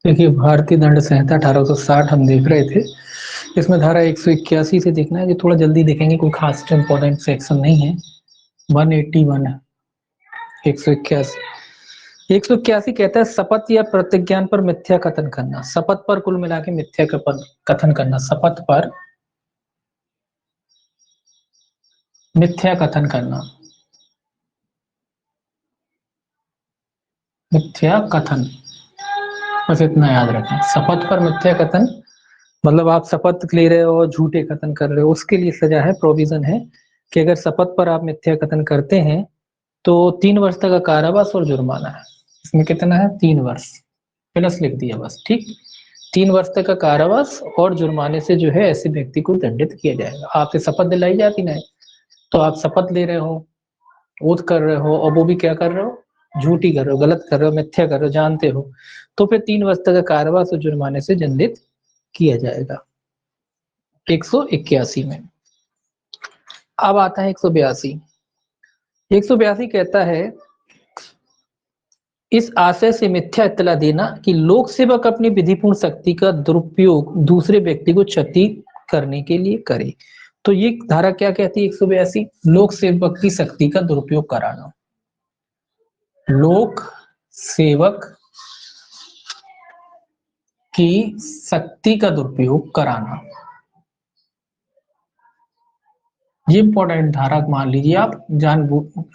देखिए, भारतीय दंड संहिता 1860 हम देख रहे थे। इसमें धारा 181 से देखना है, जो थोड़ा जल्दी देखेंगे, कोई खास इंपॉर्टेंट सेक्शन नहीं है। 181 है। 181 कहता है शपथ या प्रतिज्ञान पर मिथ्या कथन करना। शपथ पर कुल मिला के मिथ्या कथन करना। शपथ पर मिथ्या कथन करना। मिथ्या कथन, बस इतना याद रखें। शपथ पर मिथ्या कथन मतलब आप शपथ ले रहे हो और झूठे कथन कर रहे हो, उसके लिए सजा है, प्रोविजन है कि अगर शपथ पर आप मिथ्या कथन करते हैं तो 3 वर्ष तक का कारावास और जुर्माना है। इसमें कितना है? 3 वर्ष प्लस लिख दिया बस, ठीक। 3 वर्ष तक का कारावास और जुर्माने से जो है ऐसे व्यक्ति को दंडित किया जाएगा। आपसे शपथ दिलाई जाती ना, तो आप शपथ ले रहे हो, ओथ कर रहे हो, और वो भी क्या कर रहे हो? झूठी कर रहे हो, गलत कर रहे हो, मिथ्या कर रहे हो, जानते हो, तो फिर 3 वर्ष तक का कारावास और जुर्माने से दंडित किया जाएगा। 181 में अब आता है 182। 182 कहता है इस आशय से मिथ्या इत्तला देना कि लोक सेवक अपनी विधिपूर्ण शक्ति का दुरुपयोग दूसरे व्यक्ति को क्षति करने के लिए करे। तो ये धारा क्या कहती है? 182 लोक सेवक की शक्ति का दुरुपयोग कराना। लोक सेवक की शक्ति का दुरुपयोग कराना, ये इंपॉर्टेंट धारा मान लीजिए आप,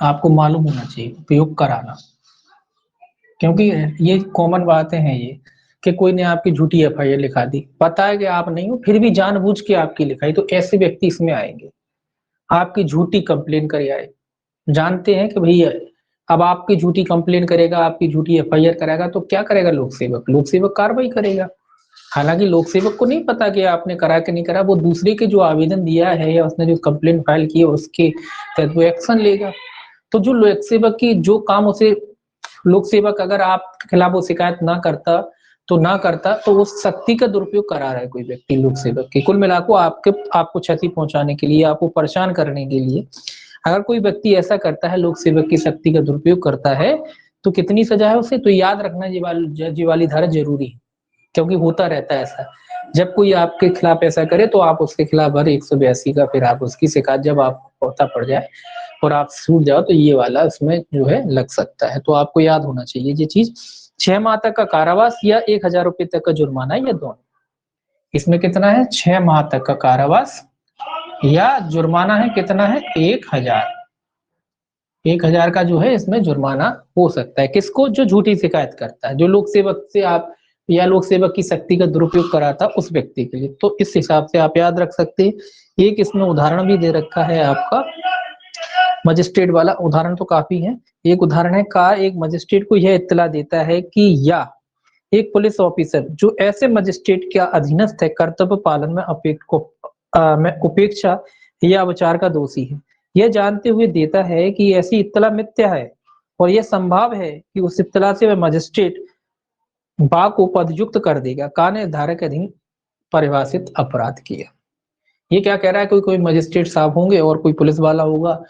आपको मालूम होना चाहिए। उपयोग कराना, क्योंकि ये कॉमन बातें हैं ये, कि कोई ने आपकी झूठी एफआईआर लिखा दी, पता है कि आप नहीं हो, फिर भी जानबूझ के आपकी लिखाई, तो ऐसे व्यक्ति इसमें आएंगे। आपकी झूठी कंप्लेन करे आए, जानते हैं कि भैया अब आपकी झूठी कंप्लेन करेगा, आपकी झूठी एफआईआर कराएगा, तो क्या करेगा लोक सेवक? लोक सेवक कार्रवाई करेगा। हालांकि लोक सेवक को नहीं पता कि आपने करा कि नहीं करा, वो दूसरे के जो आवेदन दिया है या उसने जो कंप्लेन फाइल की है उसके तहत वो एक्शन लेगा। तो जो लोक सेवक की जो काम उसे, लोक सेवक अगर आपके खिलाफ वो शिकायत ना करता तो उस शक्ति का दुरुपयोग करा रहा है कोई व्यक्ति लोक सेवक की। कुल मिलाकर आपको क्षति पहुंचाने के लिए, आपको परेशान करने के लिए अगर कोई व्यक्ति ऐसा करता है, लोक सेवक की शक्ति का दुरुपयोग करता है, तो कितनी सजा है उसे? तो याद रखना, ये वाली धारा जरूरी है, क्योंकि होता रहता है ऐसा। जब कोई आपके खिलाफ ऐसा करे तो आप उसके खिलाफ भर 182 का, फिर आप उसकी शिकायत जब आप पता पड़ जाए और आप छूट जाओ तो ये वाला इसमें जो है लग सकता है। तो आपको याद होना चाहिए ये चीज। 6 माह तक का कारावास या 1000 रुपए तक का जुर्माना, या दोनों। इसमें कितना है? 6 माह तक का कारावास या जुर्माना है कितना है? 1000। 1000 का जो है इसमें जुर्माना हो सकता है। किसको? जो झूठी शिकायत करता है, जो लोक सेवक से आप या लोक सेवक की शक्ति का दुरुपयोग कराता उस व्यक्ति के लिए। तो इस हिसाब से आप याद रख सकते हैं। एक इसमें उदाहरण भी दे रखा है आपका मजिस्ट्रेट वाला। उदाहरण तो काफी है। एक उदाहरण है का एक मजिस्ट्रेट को यह इत्तला देता है कि या एक पुलिस ऑफिसर जो ऐसे मजिस्ट्रेट के अधीनस्थ है कर्तव्य पालन में उपेक्षा या विचार का दोषी है, यह जानते हुए देता है कि ऐसी इत्तला मिथ्या है और यह संभव है कि उस इत्तला से वह मजिस्ट्रेट बा को पदयुक्त कर देगा, का ने धारा के अधीन परिभाषित अपराध किया। ये क्या कह रहा है? कोई कोई मजिस्ट्रेट साहब होंगे और कोई पुलिस वाला होगा,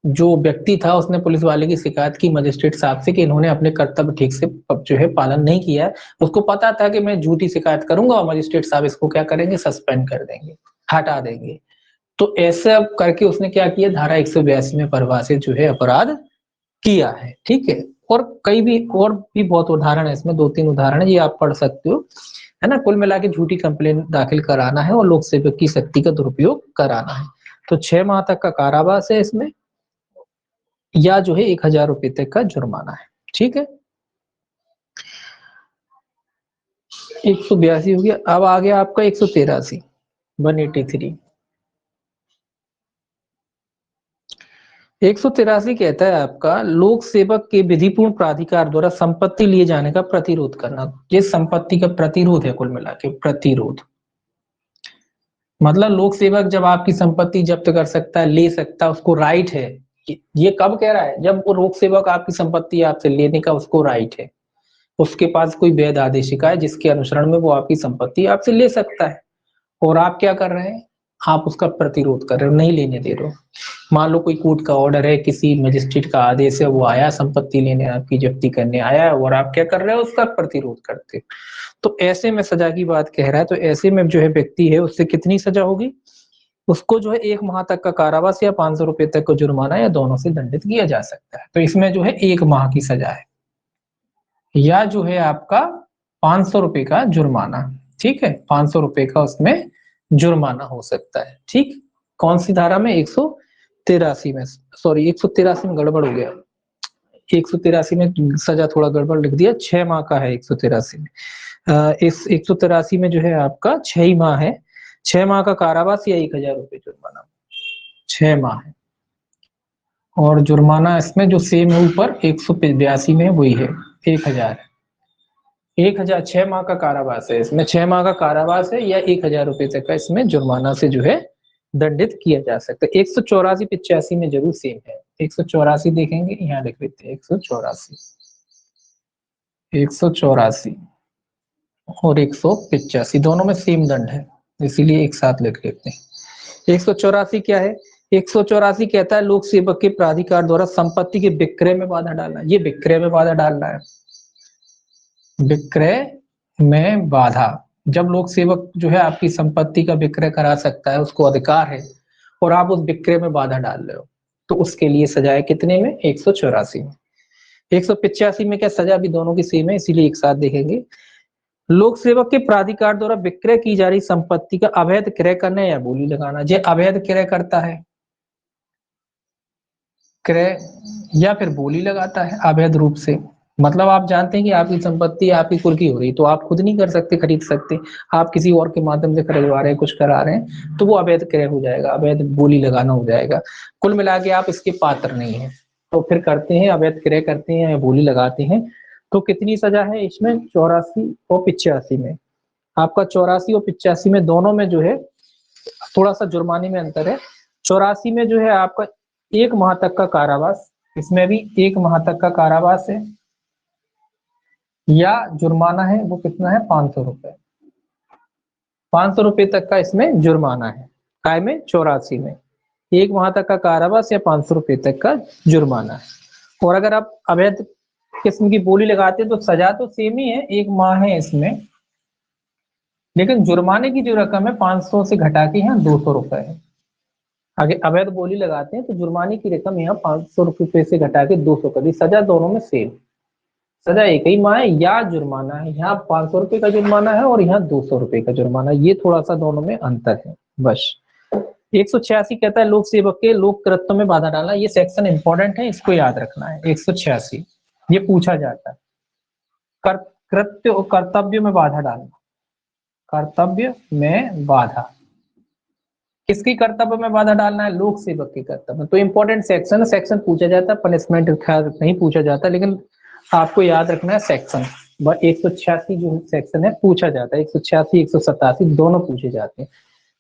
जो व्यक्ति था उसने पुलिस वाले की शिकायत की मजिस्ट्रेट साहब से कि इन्होंने अपने कर्तव्य ठीक से जो है पालन नहीं किया है। उसको पता था कि मैं झूठी शिकायत करूंगा और मजिस्ट्रेट साहब इसको क्या करेंगे? सस्पेंड कर देंगे, हटा देंगे। तो ऐसा करके उसने क्या किया? धारा 182 में परिभाषित जो है अपराध किया है, ठीक है। और भी बहुत उदाहरण है इसमें, 2-3 उदाहरण है, ये आप पढ़ सकते हो, है ना। कुल मिला के झूठी कंप्लेन दाखिल कराना है और लोक सेवक की शक्ति का दुरुपयोग कराना है। तो 6 माह तक का कारावास है इसमें, या जो है 1000 रुपए तक का जुर्माना है, ठीक है। 182 हो गया। अब आ गया आपका 183, 183। 183 कहता है आपका लोक सेवक के विधिपूर्ण प्राधिकार द्वारा संपत्ति लिए जाने का प्रतिरोध करना। ये संपत्ति का प्रतिरोध है, कुल मिला के प्रतिरोध। मतलब लोक सेवक जब आपकी संपत्ति जब्त कर सकता है, ले सकता है, उसको राइट है। ये कब कह रहा है? जब वो लोक सेवक आपकी संपत्ति आपसे लेने का उसको राइट है, उसके पास कोई वैध आदेशिका है जिसके अनुसरण में वो आपकी संपत्ति आपसे ले सकता है। और आप क्या कर रहे हैं? आप उसका प्रतिरोध कर रहे हो, नहीं लेने दे रहे हो। मान लो कोई कोर्ट का ऑर्डर है, किसी मजिस्ट्रेट का आदेश है, वो आया संपत्ति लेने, आपकी जब्ती करने आया है, और आप क्या कर रहे हो, उसका प्रतिरोध करते हो। तो ऐसे में सजा की बात कह रहा है, तो ऐसे में जो है व्यक्ति है उससे कितनी सजा होगी, उसको जो है 1 माह तक का कारावास या 500 रुपए तक का जुर्माना या दोनों से दंडित किया जा सकता है। तो इसमें जो है 1 माह की सजा है, या जो है आपका 500 रुपए का जुर्माना। ठीक है, 500 रुपए का उसमें जुर्माना हो सकता है। ठीक, कौन सी धारा में, 183 में, सॉरी 183 में गड़बड़ हो गया, 183 में सजा थोड़ा गड़बड़ लिख दिया, 6 माह का है 183 में। इस 183 में जो है आपका 6 माह है, 6 माह का कारावास या 1000 रुपए जुर्माना, 6 माह है। और जुर्माना इसमें जो सेम है ऊपर 182 में वही है, 1000, 1000, 6 माह का कारावास है इसमें, 6 माह का कारावास है या 1000 रुपए तक का इसमें जुर्माना से जो है दंडित किया जा सकता है। 184 85 में जरूर सेम है, 184 देखेंगे, यहाँ लिख लेते हैं 184, 184 और 185 दोनों में सेम दंड है, इसीलिए एक साथ लिख लेते हैं। 184 क्या है, 184 कहता है लोक सेवक के प्राधिकार द्वारा संपत्ति के विक्रय में बाधा डालना, ये विक्रय में बाधा डालना है, विक्रय में बाधा। जब लोक सेवक जो है आपकी संपत्ति का विक्रय करा सकता है, उसको अधिकार है, और आप उस विक्रय में बाधा डाल रहे हो, तो उसके लिए सजा है कितने में, 184 में। 185 में क्या, सजा भी दोनों की सेम है, इसीलिए एक साथ देखेंगे। लोक सेवक के प्राधिकार द्वारा विक्रय की जा रही संपत्ति का अवैध क्रय करना या बोली लगाना, जो अवैध क्रय करता है, क्रय या फिर बोली लगाता है अवैध रूप से, मतलब आप जानते हैं कि आपकी संपत्ति आपकी कुल की हो रही, तो आप खुद नहीं कर सकते, खरीद सकते, आप किसी और के माध्यम से खरीदवा रहे हैं, कुछ करा रहे हैं, तो वो अवैध क्रय हो जाएगा, अवैध बोली लगाना हो जाएगा। कुल मिला के आप इसके पात्र नहीं है, तो फिर करते हैं, अवैध क्रय करते हैं या बोली लगाते हैं, तो कितनी सजा है इसमें, 84 और 85 में। आपका 84 और 85 में दोनों में जो है थोड़ा सा जुर्माने में अंतर है। 84 में जो है आपका 1 माह तक का कारावास, इसमें भी 1 माह तक का कारावास है, या जुर्माना है वो कितना है, 500 रुपए, 500 रुपए तक का इसमें जुर्माना है। काय में, 84 में 1 माह तक का कारावास या 500 रुपए तक का जुर्माना है। और अगर आप अवैध किस्म की बोली लगाते हैं तो सजा तो सेम ही है, 1 माह है इसमें, लेकिन जुर्माने की जो रकम है 500 से घटा के यहाँ 200 रुपए है। आगे अवैध बोली लगाते हैं तो जुर्माने की रकम यहाँ 500 रुपए से घटा के 200 कर दी, सजा दोनों में सेम, सजा एक ही माह है या जुर्माना है, यहाँ 500 रुपए का जुर्माना है और यहाँ 200 रुपए का जुर्माना, ये थोड़ा सा दोनों में अंतर है बस। 186 कहता है लोक सेवक के लोक कृत्यों में बाधा डालना, ये सेक्शन इंपॉर्टेंट है, इसको याद रखना है। 186 ये पूछा जाता है, कृत्य और कर्तव्य में बाधा डालना, कर्तव्य में बाधा, किसकी कर्तव्य में बाधा डालना है, लोक सेवक के कर्तव्य। तो इंपॉर्टेंट सेक्शन, सेक्शन पूछा जाता है, पनिशमेंट नहीं पूछा जाता, लेकिन आपको याद रखना है सेक्शन। 186 जो सेक्शन है पूछा जाता है, 186 187 दोनों पूछे जाते हैं।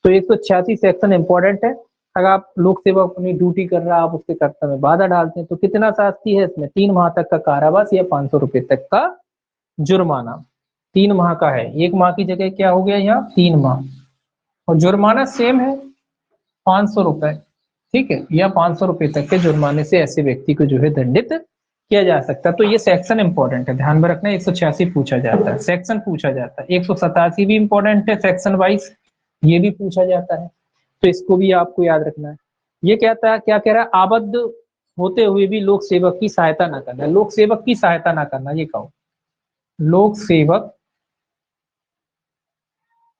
तो 186 सेक्शन इंपॉर्टेंट है। अगर आप लोक सेवक अपनी ड्यूटी कर रहा है, आप उसके कर्तव्य में बाधा डालते हैं, तो कितना शास्ति है इसमें, 3 माह तक का कारावास या 500 रुपए तक का जुर्माना। 3 माह का है, 1 माह की जगह क्या हो गया यहाँ 3 माह, और जुर्माना सेम है 500 रुपए, ठीक है, या 500 रुपए तक के जुर्माने से ऐसे व्यक्ति को जो है दंडित किया जा सकता है। तो ये सेक्शन इंपॉर्टेंट है, ध्यान में रखना। 186 पूछा जाता है, सेक्शन पूछा जाता है। 187 भी इंपॉर्टेंट है, सेक्शन वाइज ये भी पूछा जाता है, तो इसको भी आपको याद रखना है। ये कहता है, क्या कह रहा है, आबद्ध होते हुए भी लोक सेवक की सहायता ना करना, लोक सेवक की सहायता ना करना, ये कहो, लोक सेवक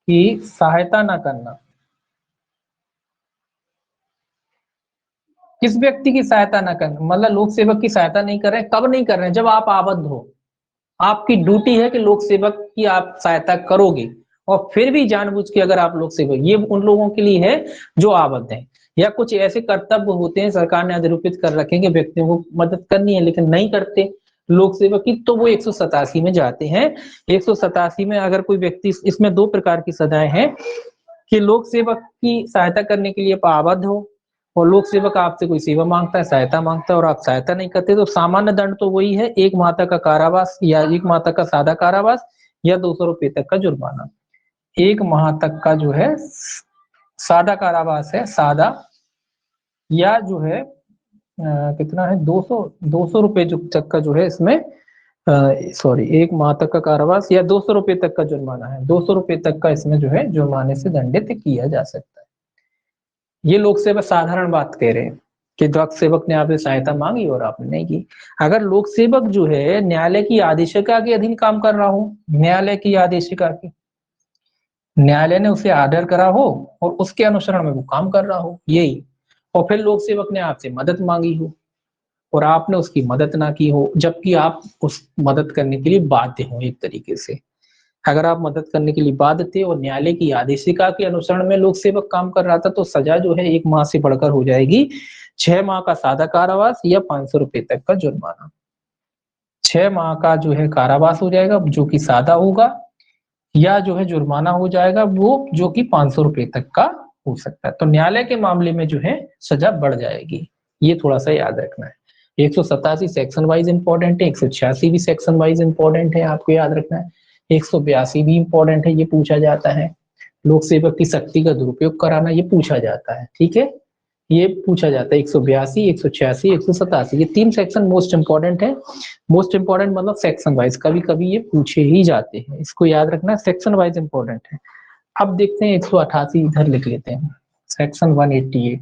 की सहायता ना करना। किस व्यक्ति की सहायता ना करना, मतलब लोक सेवक की सहायता नहीं कर रहे, कब नहीं कर रहे हैं, जब आप आबद्ध हो, आपकी ड्यूटी है कि लोक सेवक की आप सहायता करोगे, और फिर भी जानबूझ के अगर आप लोक सेवक, ये उन लोगों के लिए है जो आबद्ध हैं, या कुछ ऐसे कर्तव्य होते हैं सरकार ने अधिरूपित कर रखे कि व्यक्तियों को मदद करनी है लेकिन नहीं करते लोक सेवक की, तो वो 187 में जाते हैं। 187 में अगर कोई व्यक्ति, इसमें 2 प्रकार की सजाएं हैं, कि लोक सेवक की सहायता करने के लिए आप आबद्ध हो, और लोक सेवक आपसे कोई सेवा मांगता है, सहायता मांगता है, और आप सहायता नहीं करते, तो सामान्य दंड तो वही है, 1 माह तक का कारावास या 1 माह तक का सादा कारावास या 200 रुपए तक का जुर्माना। 1 माह तक का जो है सादा कारावास है, सादा, या जो है कितना है 200 रुपए जो तक का जो है इसमें, सॉरी 1 माह तक का कारावास या 200 रुपए तक का जुर्माना है, 200 रुपए तक का इसमें जो है जुर्माने से दंडित किया जा सकता है। ये लोक सेवक साधारण बात कह रहे हैं कि लोक सेवक ने आपसे सहायता मांगी और आपने नहीं की। अगर लोक सेवक जो है न्यायालय की आदेशिका के अधीन काम कर रहा हो, न्यायालय की आदेशिका की, न्यायालय ने उसे आर्डर करा हो और उसके अनुसरण में वो काम कर रहा हो, यही, और फिर लोक सेवक ने आपसे मदद मांगी हो और आपने उसकी मदद ना की हो, जबकि आप उस मदद करने के लिए बाध्य हो। एक तरीके से अगर आप मदद करने के लिए बाध्य थे और न्यायालय की आदेशिका के अनुसरण में लोक सेवक काम कर रहा था, तो सजा जो है 1 माह से बढ़कर हो जाएगी 6 माह का सादा कारावास या 500 रुपए तक का जुर्माना। 6 माह का जो है कारावास हो जाएगा जो कि सादा होगा, या जो है जुर्माना हो जाएगा वो जो कि 500 रुपए तक का हो सकता है। तो न्यायालय के मामले में जो है सजा बढ़ जाएगी, ये थोड़ा सा याद रखना है। 187 सेक्शन वाइज इंपॉर्टेंट है, 186 भी सेक्शन वाइज इंपॉर्टेंट है, आपको याद रखना है। 182 भी इंपॉर्टेंट है, ये पूछा जाता है। लोक सेवक की शक्ति का दुरुपयोग कराना, ये पूछा जाता है, ठीक है, ये पूछा जाता है। 182, 186, 187 ये 3 सेक्शन मोस्ट इंपॉर्टेंट है। मोस्ट इंपॉर्टेंट मतलब सेक्शन वाइज, कभी कभी ये पूछे ही जाते हैं, इसको याद रखना, सेक्शन वाइज इंपॉर्टेंट है। अब देखते हैं 188, इधर लिख लेते हैं, सेक्शन 188,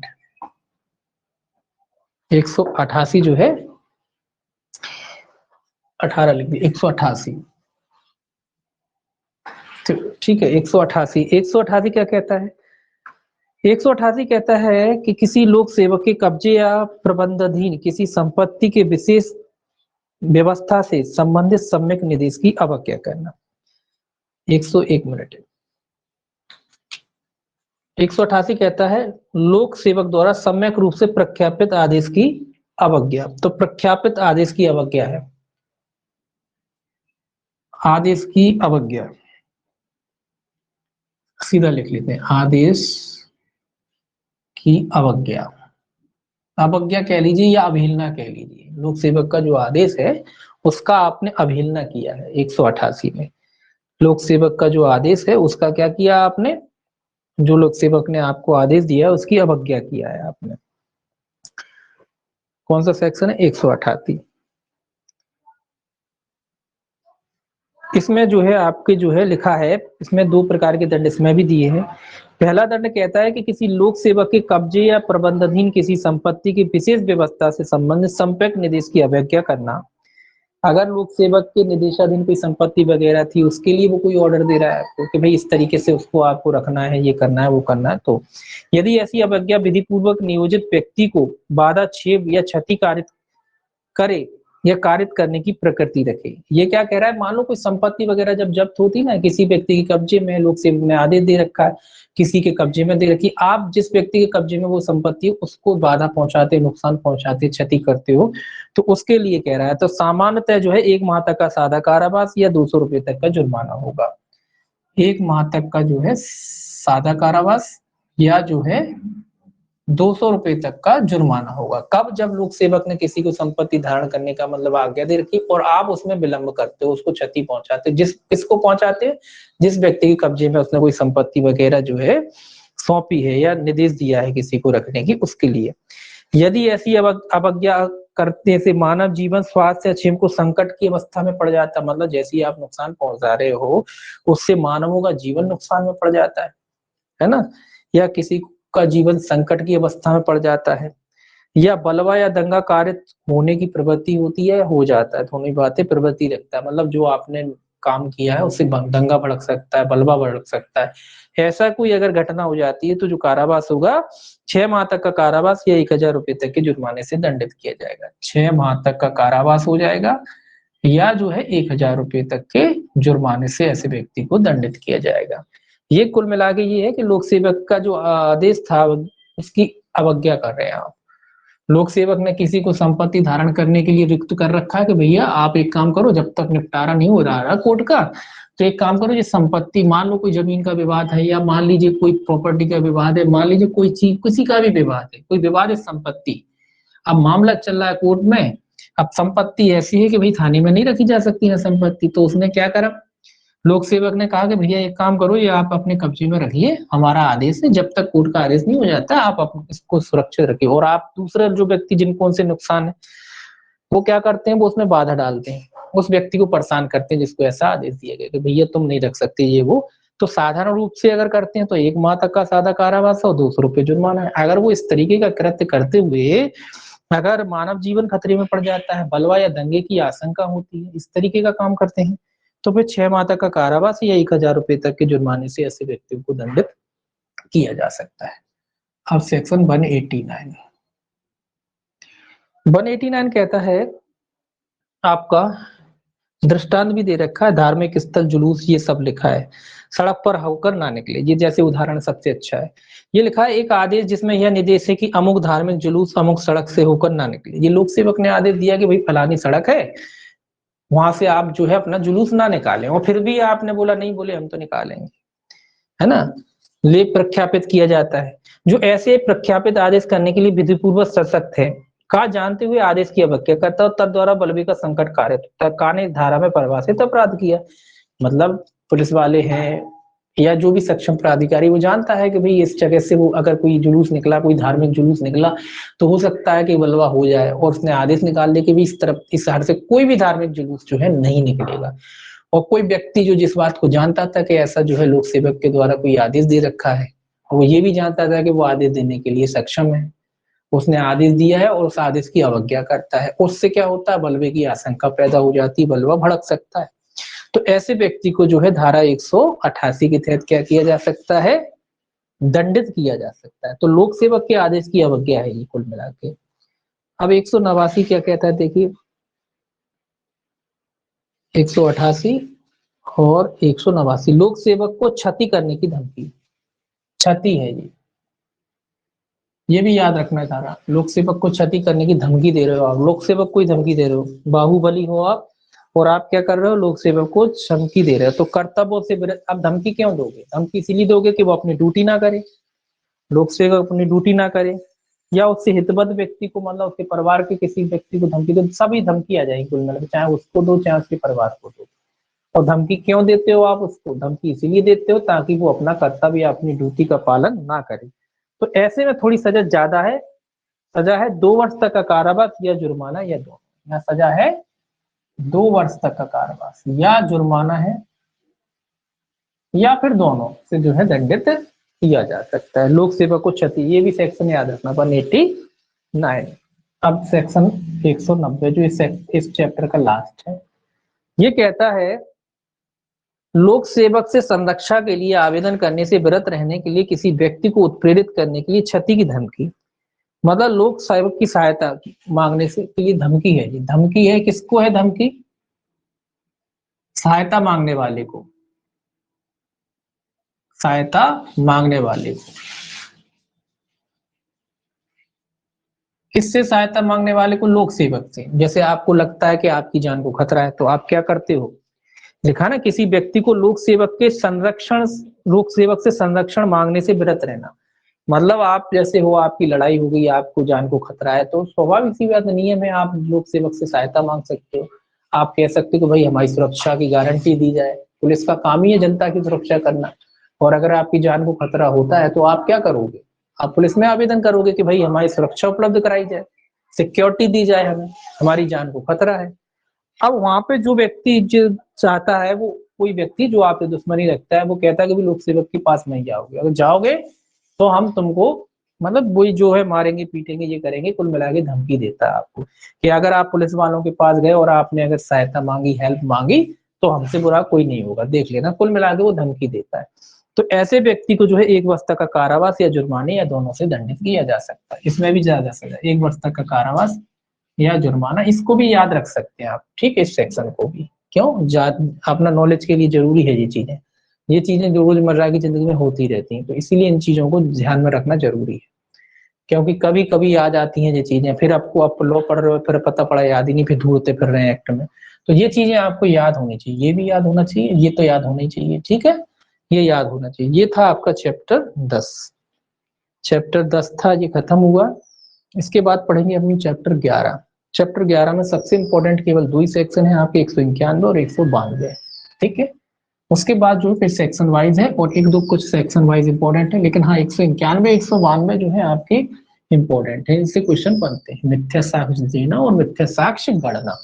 188 जो है 18 लिख दिए, 188, ठीक है। 188 क्या कहता है? 188 कहता है कि किसी लोक सेवक के कब्जे या प्रबंधाधीन किसी संपत्ति के विशेष व्यवस्था से संबंधित सम्यक निर्देश की अवज्ञा करना। 101 मिनट। 188 कहता है लोक सेवक द्वारा सम्यक रूप से प्रख्यापित आदेश की अवज्ञा। तो प्रख्यापित आदेश की अवज्ञा है, आदेश की अवज्ञा, सीधा लिख लेते हैं, आदेश की अवज्ञा, अवज्ञा कह लीजिए या अवहेलना कह लीजिए। लोक सेवक का जो आदेश है उसका आपने अवहेलना किया है 188 में। लोक सेवक का जो आदेश है उसका क्या किया आपने, जो लोक सेवक ने आपको आदेश दिया उसकी अवज्ञा किया है आपने। कौन सा सेक्शन है? 188। इसमें जो है आपके जो है लिखा है, इसमें 2 प्रकार के दंड इसमें भी दिए हैं। पहला दंड कहता है कि किसी लोक सेवक के कब्जे या प्रबंधाधीन किसी संपत्ति की विशेष व्यवस्था से संबंधित संपर्क निर्देश की अवज्ञा करना। अगर लोक सेवक के निर्देशाधीन कोई संपत्ति वगैरह थी, उसके लिए वो कोई ऑर्डर दे रहा है आपको कि भाई इस तरीके से उसको आपको रखना है, ये करना है, वो करना है, तो यदि ऐसी अवज्ञा विधि पूर्वक नियोजित व्यक्ति को बाधा, छेद या क्षति कारित करे या कारित करने की प्रकृति रखे। ये क्या कह रहा है, मान लो कोई संपत्ति वगैरह जब जब्त होती ना, किसी व्यक्ति के कब्जे में, लोक सेवक ने आदेश दे रखा है, किसी के कब्जे में दे रखी, आप जिस व्यक्ति के कब्जे में वो संपत्ति उसको बाधा पहुंचाते, नुकसान पहुंचाते, क्षति करते हो, तो उसके लिए कह रहा है। तो सामान्यतः जो है 1 माह तक का सादा कारावास या 200 रुपए तक का जुर्माना होगा। 1 माह तक का जो है सादा कारावास या जो है 200 रुपए तक का जुर्माना होगा। कब? जब लोक सेवक ने किसी को संपत्ति धारण करने का मतलब आज्ञा दे रखी और आप उसमें विलंब करते हो, उसको क्षति पहुंचाते हो। किसको पहुंचाते हो? जिस व्यक्ति के कब्जे में उसने कोई संपत्ति वगैरह जो है सौंपी है या निर्देश दिया है किसी को रखने की, उसके लिए। यदि ऐसी अवज्ञा करने से मानव जीवन, स्वास्थ्य या क्षेम को संकट की अवस्था में पड़ जाता, मतलब जैसे ही आप नुकसान पहुंचा रहे हो उससे मानवों का जीवन नुकसान में पड़ जाता है ना, या किसी का जीवन संकट की अवस्था में पड़ जाता है, या बलवा या दंगा कारित होने की प्रवृत्ति होती है, हो जाता है, दोनों बातें प्रवृत्ति रखता है, मतलब जो आपने काम किया है उससे दंगा भड़क सकता है, बलवा भड़क सकता है। ऐसा कोई अगर घटना हो जाती है तो जो कारावास होगा 6 माह तक का कारावास या 1000 रुपए तक के जुर्माने से दंडित किया जाएगा। 6 माह तक का कारावास हो जाएगा या जो है 1000 रुपए तक के जुर्माने से ऐसे व्यक्ति को दंडित किया जाएगा। ये कुल मिला के ये है कि लोक सेवक का जो आदेश था उसकी अवज्ञा कर रहे हैं आप। लोक सेवक ने किसी को संपत्ति धारण करने के लिए रिक्त कर रखा है कि भैया आप एक काम करो, जब तक निपटारा नहीं हो रहा कोर्ट का, तो एक काम करो, ये संपत्ति, मान लो कोई जमीन का विवाद है या मान लीजिए कोई प्रॉपर्टी का विवाद है, मान लीजिए कोई चीज, किसी का भी विवाद है, कोई विवाद है संपत्ति, अब मामला चल रहा है कोर्ट में। अब संपत्ति ऐसी है कि भाई थाने में नहीं रखी जा सकती है संपत्ति, तो उसने क्या करा, लोक सेवक ने कहा कि भैया एक काम करो, ये आप अपने कब्जे में रखिए, हमारा आदेश है, जब तक कोर्ट का आदेश नहीं हो जाता आप इसको सुरक्षित रखिए। और आप दूसरा जो व्यक्ति जिनको उनसे नुकसान है वो क्या करते हैं, वो उसमें बाधा डालते हैं, उस व्यक्ति को परेशान करते हैं जिसको ऐसा आदेश दिया गया कि भैया तुम नहीं रख सकते ये वो। तो साधारण रूप से अगर करते हैं तो 1 माह तक का सादा कारावास और 200 रुपये जुर्माना है। अगर वो इस तरीके का कृत्य करते हुए अगर मानव जीवन खतरे में पड़ जाता है, बलवा या दंगे की आशंका होती है, इस तरीके का काम करते हैं, तो फिर 6 माह तक का कारावास या 1000 रुपये तक के जुर्माने से ऐसे व्यक्तियों को दंडित किया जा सकता है। अब सेक्शन 189 कहता है, आपका दृष्टांत भी दे रखा है, धार्मिक स्थल, जुलूस, ये सब लिखा है। सड़क पर होकर ना निकले, ये जैसे उदाहरण सबसे अच्छा है। ये लिखा है एक आदेश जिसमें यह निर्देश है कि अमुक धार्मिक जुलूस अमुक सड़क से होकर ना निकले। ये लोक सेवक ने आदेश दिया कि भाई फलानी सड़क है, वहां से आप जो है अपना जुलूस ना निकालें, और फिर भी आपने बोला नहीं, बोले हम तो निकालेंगे, है ना। ले प्रख्यापित किया जाता है। जो ऐसे प्रख्यापित आदेश करने के लिए विधिपूर्वक सशक्त है, का जानते हुए आदेश की अवज्ञा करता है और तद द्वारा बलवी का संकट कार्य सरकार ने धारा में परिभाषित अपराध किया। मतलब पुलिस वाले हैं या जो भी सक्षम प्राधिकारी, वो जानता है कि भाई इस जगह से वो अगर कोई जुलूस निकला, कोई धार्मिक जुलूस निकला, तो हो सकता है कि बलवा हो जाए, और उसने आदेश निकाल दे कि भी इस तरफ, इस शहर से कोई भी धार्मिक जुलूस जो है नहीं निकलेगा। और कोई व्यक्ति जो जिस बात को जानता था कि ऐसा जो है लोक सेवक के द्वारा कोई आदेश दे रखा है, वो ये भी जानता था कि वो आदेश देने के लिए सक्षम है, उसने आदेश दिया है और उस आदेश की अवज्ञा करता है, उससे क्या होता है, बलवे की आशंका पैदा हो जाती है, बलवा भड़क सकता है। तो ऐसे व्यक्ति को जो है धारा 188 के तहत क्या किया जा सकता है, दंडित किया जा सकता है। तो लोक सेवक के आदेश की अवज्ञा है ये कुल मिला के। अब 189 क्या कहता है, देखिए 188 और 189, लोक सेवक को क्षति करने की धमकी, क्षति है ये भी याद रखना है धारा। लोक सेवक को क्षति करने की धमकी दे रहे हो आप, लोक सेवक को ही धमकी दे रहे हो, बाहुबली हो आप, और आप क्या कर रहे हो, लोक सेवक को धमकी दे रहे हो। तो कर्तव्यों से अब धमकी क्यों दोगे, धमकी इसीलिए दोगे कि वो अपनी ड्यूटी ना करे, लोक सेवक अपनी ड्यूटी ना करे, या उससे हितबद्ध व्यक्ति को, मतलब उसके परिवार के किसी व्यक्ति को धमकी दो, सभी धमकी आ जाएगी कुल मिलाकर, चाहे उसको दो चाहे उसके परिवार को दो। और धमकी क्यों देते हो आप उसको, धमकी इसीलिए देते हो ताकि वो अपना कर्तव्य या अपनी ड्यूटी का पालन ना करे। तो ऐसे में थोड़ी सजा ज्यादा है, सजा है 2 वर्ष तक का कारावास या जुर्माना, या दोनों। यहाँ सजा है 2 वर्ष तक का कारावास या जुर्माना है, या फिर दोनों से जो है दंडित किया जा सकता है। लोक सेवक को क्षति, ये भी सेक्शन याद रखना, 189। अब सेक्शन 190 जो इस चैप्टर का लास्ट है, ये कहता है लोक सेवक से संरक्षा के लिए आवेदन करने से विरत रहने के लिए किसी व्यक्ति को उत्प्रेरित करने के लिए क्षति की धमकी। मतलब लोक सेवक की सहायता मांगने से के लिए धमकी है, ये धमकी है, किसको है धमकी, सहायता मांगने वाले को, सहायता मांगने वाले को। किससे सहायता मांगने वाले को, लोक सेवक से। जैसे आपको लगता है कि आपकी जान को खतरा है, तो आप क्या करते हो, लिखा ना, किसी व्यक्ति को लोक सेवक के संरक्षण, लोक सेवक से संरक्षण मांगने से विरत रहना। मतलब आप जैसे हो, आपकी लड़ाई हो गई, आपको जान को खतरा है, तो स्वाभाविक सी बात, नियम है, आप लोक सेवक से सहायता मांग सकते हो। आप कह सकते हो कि भाई हमारी सुरक्षा की गारंटी दी जाए, पुलिस का काम ही है जनता की सुरक्षा करना। और अगर आपकी जान को खतरा होता है तो आप क्या करोगे, आप पुलिस में आवेदन करोगे कि भाई हमारी सुरक्षा उपलब्ध कराई जाए, सिक्योरिटी दी जाए हमें, हमारी जान को खतरा है। अब वहां पे जो व्यक्ति जो चाहता है, वो कोई व्यक्ति जो आपसे दुश्मनी रखता है, वो कहता है कि लोक सेवक के पास नहीं जाओगे, अगर जाओगे तो हम तुमको, मतलब वही जो है मारेंगे पीटेंगे ये करेंगे, कुल मिला के धमकी देता है आपको कि अगर आप पुलिस वालों के पास गए और आपने अगर सहायता मांगी, हेल्प मांगी, तो हमसे बुरा कोई नहीं होगा, देख लेना, कुल मिला के वो धमकी देता है। तो ऐसे व्यक्ति को जो है 1 वर्ष तक का कारावास या जुर्माने या दोनों से दंडित किया जा सकता है। इसमें भी ज्यादा सजा, 1 वर्ष तक का कारावास या जुर्माना, इसको भी याद रख सकते हैं आप, ठीक है, इस सेक्शन को भी। क्यों, अपना नॉलेज के लिए जरूरी है ये चीजें जो रोजमर्रा की जिंदगी में होती रहती हैं, तो इसीलिए इन चीजों को ध्यान में रखना जरूरी है। क्योंकि कभी कभी याद आती हैं ये चीजें, फिर आपको, आप लॉ पढ़ रहे हो, फिर पता पड़ा याद ही नहीं, फिर ढूंढते फिर रहे हैं एक्ट में। तो ये चीजें आपको याद होनी चाहिए, ये भी याद होना चाहिए, ये तो याद होना ही चाहिए, ठीक है, ये याद होना चाहिए। ये था आपका चैप्टर 10, चैप्टर 10 था, ये खत्म हुआ। इसके बाद पढ़ेंगे अपनी चैप्टर 11। चैप्टर 11 में सबसे इंपॉर्टेंट केवल 2 ही सेक्शन है आपके, 191 और 192, ठीक है। उसके बाद जो फिर सेक्शन वाइज है, और एक दो कुछ सेक्शन वाइज इंपॉर्टेंट है, लेकिन हाँ 191 192 जो है आपके इंपॉर्टेंट है, इनसे क्वेश्चन बनते हैं। मिथ्या साक्ष्य देना और मिथ्या साक्ष्य गढ़ना,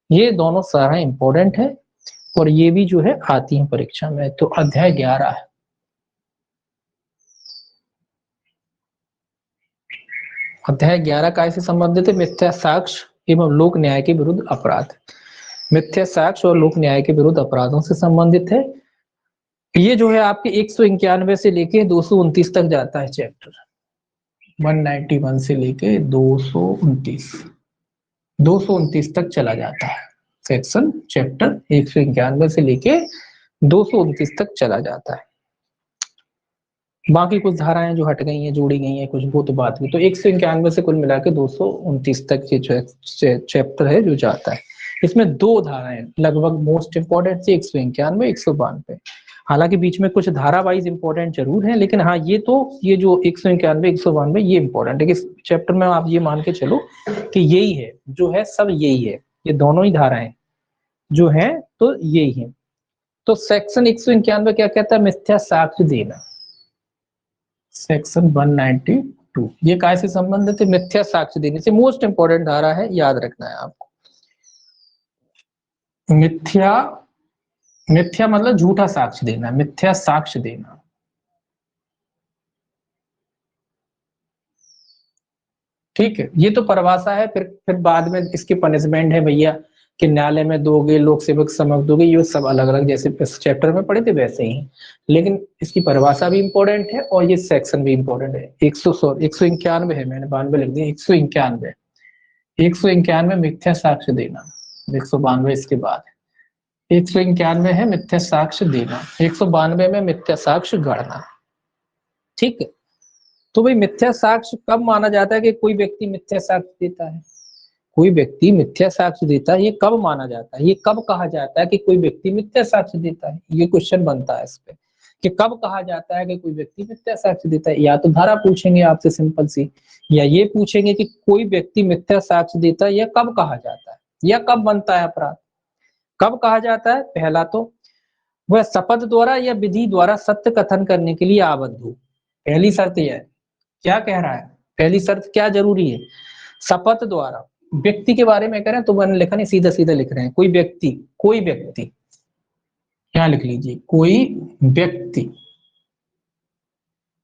ये दोनों सारा इंपॉर्टेंट है, और ये भी जो है आती है परीक्षा में। तो अध्याय 11 है। अध्याय 11 काय से संबंधित है? मिथ्या साक्ष्य एवं लोक न्याय के विरुद्ध अपराध। मिथ्या साक्ष्य और लोक न्याय के विरुद्ध अपराधों से संबंधित है। ये जो है आपके 191 से लेके 229 तक जाता है चैप्टर, 191 से लेके 229 तक चला जाता है सेक्शन, चैप्टर 191 से लेके 229 तक चला जाता है। बाकी कुछ धाराएं जो हट गई हैं, जोड़ी गई हैं कुछ, वो तो बात हुई। तो 191 से कुल मिला के 229 तक ये चैप्टर है जो जाता है। इसमें दो धाराएं लगभग मोस्ट इंपोर्टेंट थी, 191 192। हालांकि बीच में कुछ धारा वाइज इंपॉर्टेंट जरूर है, लेकिन हाँ ये जो 191 192 ये इंपॉर्टेंट है। इस चैप्टर में आप ये मान के चलो कि यही है जो है, सब यही है, ये दोनों ही धाराएं जो है तो यही है। तो सेक्शन 191 क्या कहता है? मिथ्या साक्ष्य देना। सेक्शन 192 ये काय से संबंधित है? मिथ्या साक्ष्य देने से। मोस्ट इंपोर्टेंट धारा है, याद रखना है आपको। मिथ्या मतलब झूठा साक्ष्य देना, मिथ्या साक्ष्य देना। ठीक है, ये तो परिभाषा है, फिर बाद में इसकी पनिशमेंट है भैया कि न्यायालय में दोगे, लोक सेवक समक्ष दोगे, ये सब अलग अलग जैसे इस चैप्टर में पढ़े थे वैसे ही। लेकिन इसकी परिभाषा भी इंपॉर्टेंट है और ये सेक्शन भी इंपॉर्टेंट है। 191 है, मैंने 92 लिख दिया। 191 मिथ्या साक्ष्य देना, 192 इसके बाद। 191 है मिथ्या साक्ष्य देना, 192 में मिथ्या साक्ष्य गढ़ना। ठीक है, तो भाई मिथ्या साक्ष्य कब माना जाता है कि कोई व्यक्ति मिथ्या साक्ष्य देता है? कोई व्यक्ति मिथ्या साक्ष्य देता है, ये कब माना जाता है? ये कब कहा जाता है कि कोई व्यक्ति मिथ्या साक्ष्य देता है? ये क्वेश्चन बनता है इस पे कि कब कहा जाता है कि कोई व्यक्ति मिथ्या साक्ष्य देता है। या तो धारा पूछेंगे आपसे सिंपल सी, या ये पूछेंगे कि कोई व्यक्ति मिथ्या साक्ष्य देता है, या कब कहा जाता है, या कब बनता है अपराध। कब कहा जाता है? पहला तो वह शपथ द्वारा या विधि द्वारा सत्य कथन करने के लिए आबद्ध हो। पहली शर्त यह है। क्या कह रहा है? पहली शर्त क्या जरूरी है? शपथ द्वारा। व्यक्ति के बारे में कह रहे हैं तो मैंने लिखा नहीं, सीधा सीधा लिख रहे हैं। कोई व्यक्ति क्या लिख लीजिए? कोई व्यक्ति।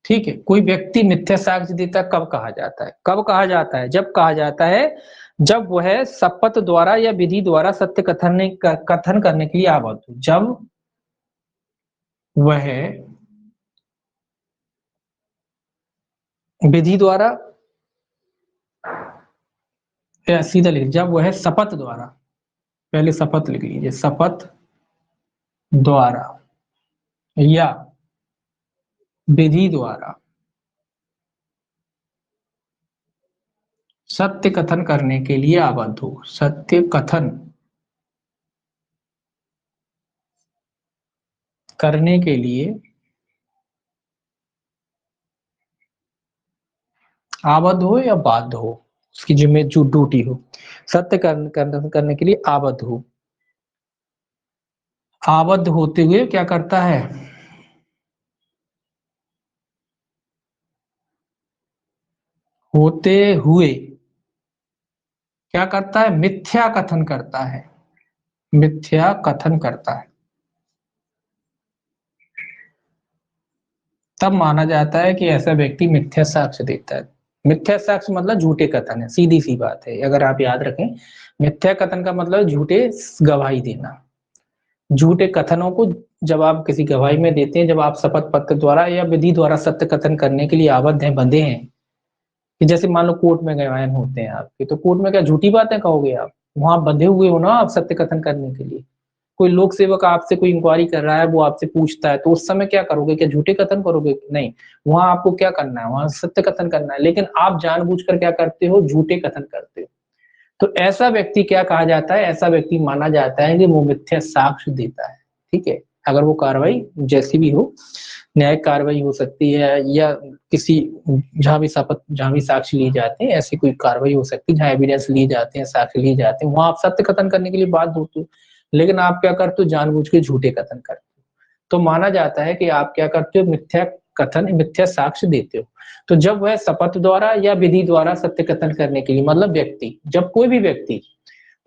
ठीक है, कोई व्यक्ति मिथ्या साक्ष्य देता कब कहा जाता है? कब कहा जाता है? जब कहा जाता है जब वह शपथ द्वारा या विधि द्वारा सत्य कथन करने के लिए आबद्ध हो। जब वह विधि द्वारा, सीधा लिख, जब वह शपथ द्वारा, पहले शपथ लिख लीजिए, शपथ द्वारा या विधि द्वारा सत्य कथन करने के लिए आबद्ध हो। सत्य कथन करने के लिए आबद्ध हो या बाध्य हो, उसकी जिम्मे जो ड्यूटी हो, सत्य करने के लिए आबद्ध हो। आबद्ध होते हुए क्या करता है? होते हुए क्या करता है? मिथ्या कथन करता है, मिथ्या कथन करता है। तब माना जाता है कि ऐसा व्यक्ति मिथ्या साक्ष्य देता है। मिथ्या साक्ष्य मतलब झूठे कथन है, सीधी सी बात है। अगर आप याद रखें, मिथ्या कथन का मतलब झूठे गवाही देना। झूठे कथनों को जब आप किसी गवाही में देते हैं, जब आप शपथ पत्र द्वारा या विधि द्वारा सत्य कथन करने के लिए आबद्ध हैं, बंधे हैं, कि जैसे मान लो कोर्ट में गवाह होते हैं आपके, तो कोर्ट में क्या झूठी बातें कहोगे आप? वहां बंधे हुए हो ना आप सत्य कथन करने के लिए। कोई लोक सेवक आपसे कोई इंक्वायरी कर रहा है, वो आपसे पूछता है, तो उस समय क्या करोगे? क्या झूठे कथन करोगे? नहीं, वहां आपको क्या करना है? वहां सत्य कथन करना है। लेकिन आप जानबूझकर क्या करते हो? झूठे कथन करते हो। तो ऐसा व्यक्ति क्या कहा जाता है? ऐसा व्यक्ति माना जाता है कि वो मिथ्या साक्ष्य देता है। ठीक है, अगर वो कार्रवाई जैसी भी हो, न्यायिक कार्रवाई हो सकती है, या किसी जहां भी साक्ष्य लिए जाते हैं, ऐसी कोई कार्रवाई हो सकती है जहां एविडेंस लिए जाते हैं, साक्ष्य लिए जाते हैं, वहां आप सत्य कथन करने के लिए बाध्य होते हो। लेकिन आप क्या करते हो? जानबूझ के झूठे कथन करते हो। तो माना जाता है कि आप क्या करते हो, मिथ्या कथन, मिथ्या साक्ष्य देते हो। तो जब वह शपथ द्वारा या विधि द्वारा सत्य कथन करने के लिए, मतलब व्यक्ति, जब कोई भी व्यक्ति